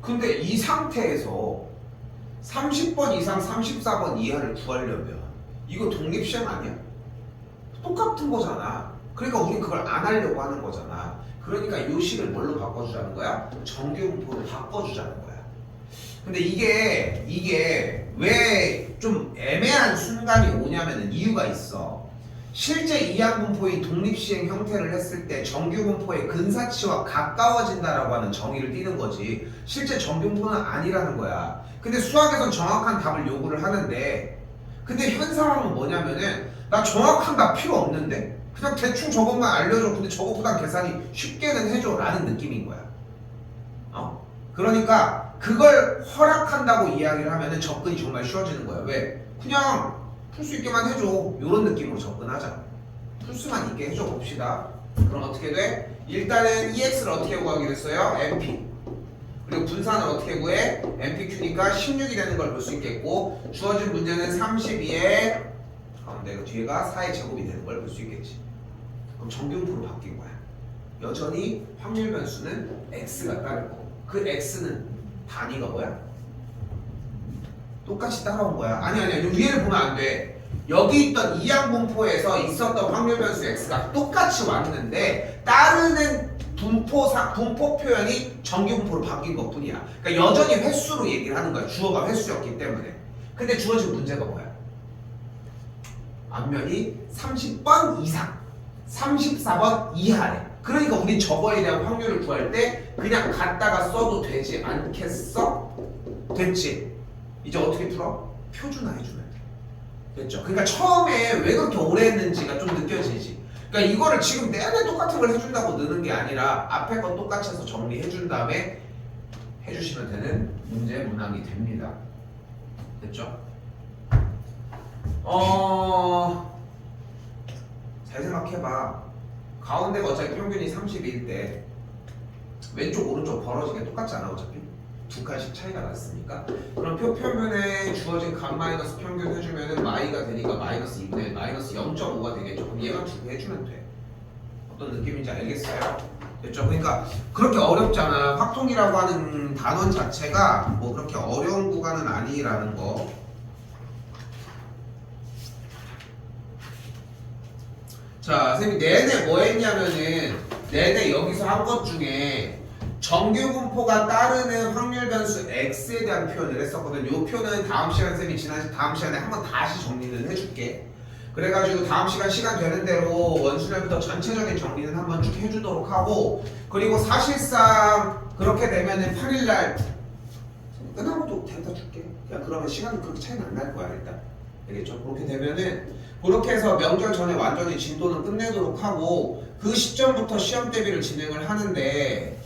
근데 이 상태에서 30번 이상 34번 이하를 구하려면 이거 독립시험 아니야? 똑같은 거잖아. 그러니까 우린 그걸 안 하려고 하는 거잖아. 그러니까 이 식을 뭘로 바꿔주자는 거야? 정규분포로 바꿔주자는 거야. 근데 이게 왜 좀 애매한 순간이 오냐면은 이유가 있어. 실제 이항분포의 독립시행 형태를 했을 때 정규분포의 근사치와 가까워진다라고 하는 정의를 띠는 거지 실제 정규분포는 아니라는 거야. 근데 수학에선 정확한 답을 요구를 하는데 근데 현 상황은 뭐냐면은 나 정확한 답 필요 없는데 그냥 대충 저것만 알려줘. 근데 저것보단 계산이 쉽게는 해줘 라는 느낌인 거야. 그러니까 그걸 허락한다고 이야기를 하면은 접근이 정말 쉬워지는 거야. 왜? 그냥 풀 수 있게만 해줘. 이런 느낌으로 접근하자. 풀 수만 있게 해줘 봅시다. 그럼 어떻게 돼? 일단은 EX를 어떻게 구하기로 했어요? MP. 그리고 분산을 어떻게 구해? MPQ니까 16이 되는 걸 볼 수 있겠고 주어진 문제는 32에 가운데 그 뒤에가 4의 제곱이 되는 걸 볼 수 있겠지. 그럼 정규분포로 바뀐 거야. 여전히 확률 변수는 X가 따를 거고 그 X는 단위가 뭐야? 똑같이 따라온 거야. 아니야. 위에를 보면 안 돼. 여기 있던 이항분포에서 있었던 확률 변수 X가 똑같이 왔는데 따르는 분포 표현이 정규분포로 바뀐 것 뿐이야. 그러니까 여전히 횟수로 얘기를 하는 거야. 주어가 횟수였기 때문에. 근데 주어진 문제가 뭐야? 앞면이 30번 이상, 34번 이하래. 그러니까 우린 저거에 대한 확률을 구할 때 그냥 갖다가 써도 되지 않겠어? 됐지? 이제 어떻게 풀어? 표준화해주면 돼. 됐죠? 그러니까 처음에 왜 그렇게 오래 했는지가 좀 느껴지지. 그러니까 이거를 지금 내내 똑같은 걸 해준다고 느는 게 아니라 앞에 거 똑같이 해서 정리해준 다음에 해주시면 되는 문제 문항이 됩니다. 됐죠? 잘 생각해봐. 가운데가 어차피 평균이 30일 때 왼쪽 오른쪽 벌어지게 똑같지 않아 어차피? 두 칸씩 차이가 났으니까. 그럼 표면에 주어진 각 마이너스 평균 해주면은 마이가 되니까 마이너스 2분의 1 마이너스 0.5가 되겠죠. 그럼 얘가 두 개 해주면 돼. 어떤 느낌인지 알겠어요? 됐죠? 그러니까 그렇게 어렵잖아. 확통이라고 하는 단원 자체가 뭐 그렇게 어려운 구간은 아니라는 거. 자, 선생님이 내내 뭐 했냐면은 내내 여기서 한 것 중에 정규분포가 따르는 확률 변수 X에 대한 표현을 했었거든. 요 표는 다음 시간 쌤이 다음 시간에 한번 다시 정리를 해줄게. 그래가지고 다음 시간 되는 대로 원순열부터 전체적인 정리는 한번 쭉 해주도록 하고 그리고 사실상 그렇게 되면은 8일날 끝나고도 데려다 줄게. 그냥 그러면 시간은 그렇게 차이는 안 날 거야 일단. 알겠죠? 그렇게 되면은 그렇게 해서 명절 전에 완전히 진도는 끝내도록 하고 그 시점부터 시험 대비를 진행을 하는데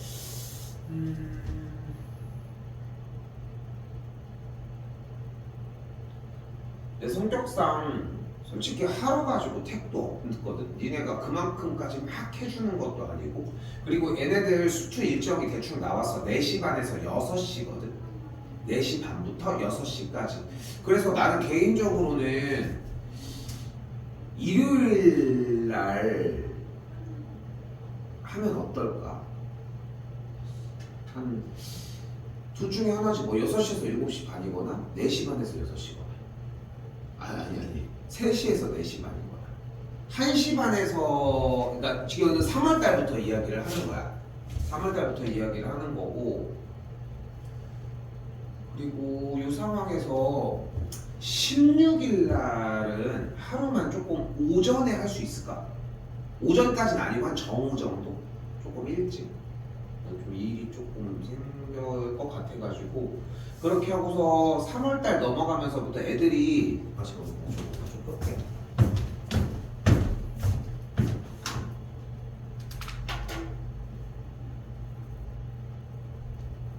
내 성격상 솔직히 하루 가지고 택도 없거든. 니네가 그만큼까지 막 해주는 것도 아니고 그리고 얘네들 수투 일정이 대충 나와서 4시 반에서 6시거든. 4시 반부터 6시까지. 그래서 나는 개인적으로는 일요일 날 하면 어떨까? 한 둘 중에 하나지. 뭐 6시에서 7시 반이거나 4시 반에서 6시거나 아니 3시에서 4시 반이거나 1시 반에서 그러니까 지금 3월 달부터 이야기를 하는 거야. 3월 달부터 이야기를 하는 거고 그리고 이 상황에서 16일 날은 하루만 조금 오전에 할 수 있을까? 오전까지는 아니고 한 정오 정도? 조금 일찍 좀 일이 조금 생길 것 같아가지고 그렇게 하고서 3월달 넘어가면서부터 애들이 잠깐만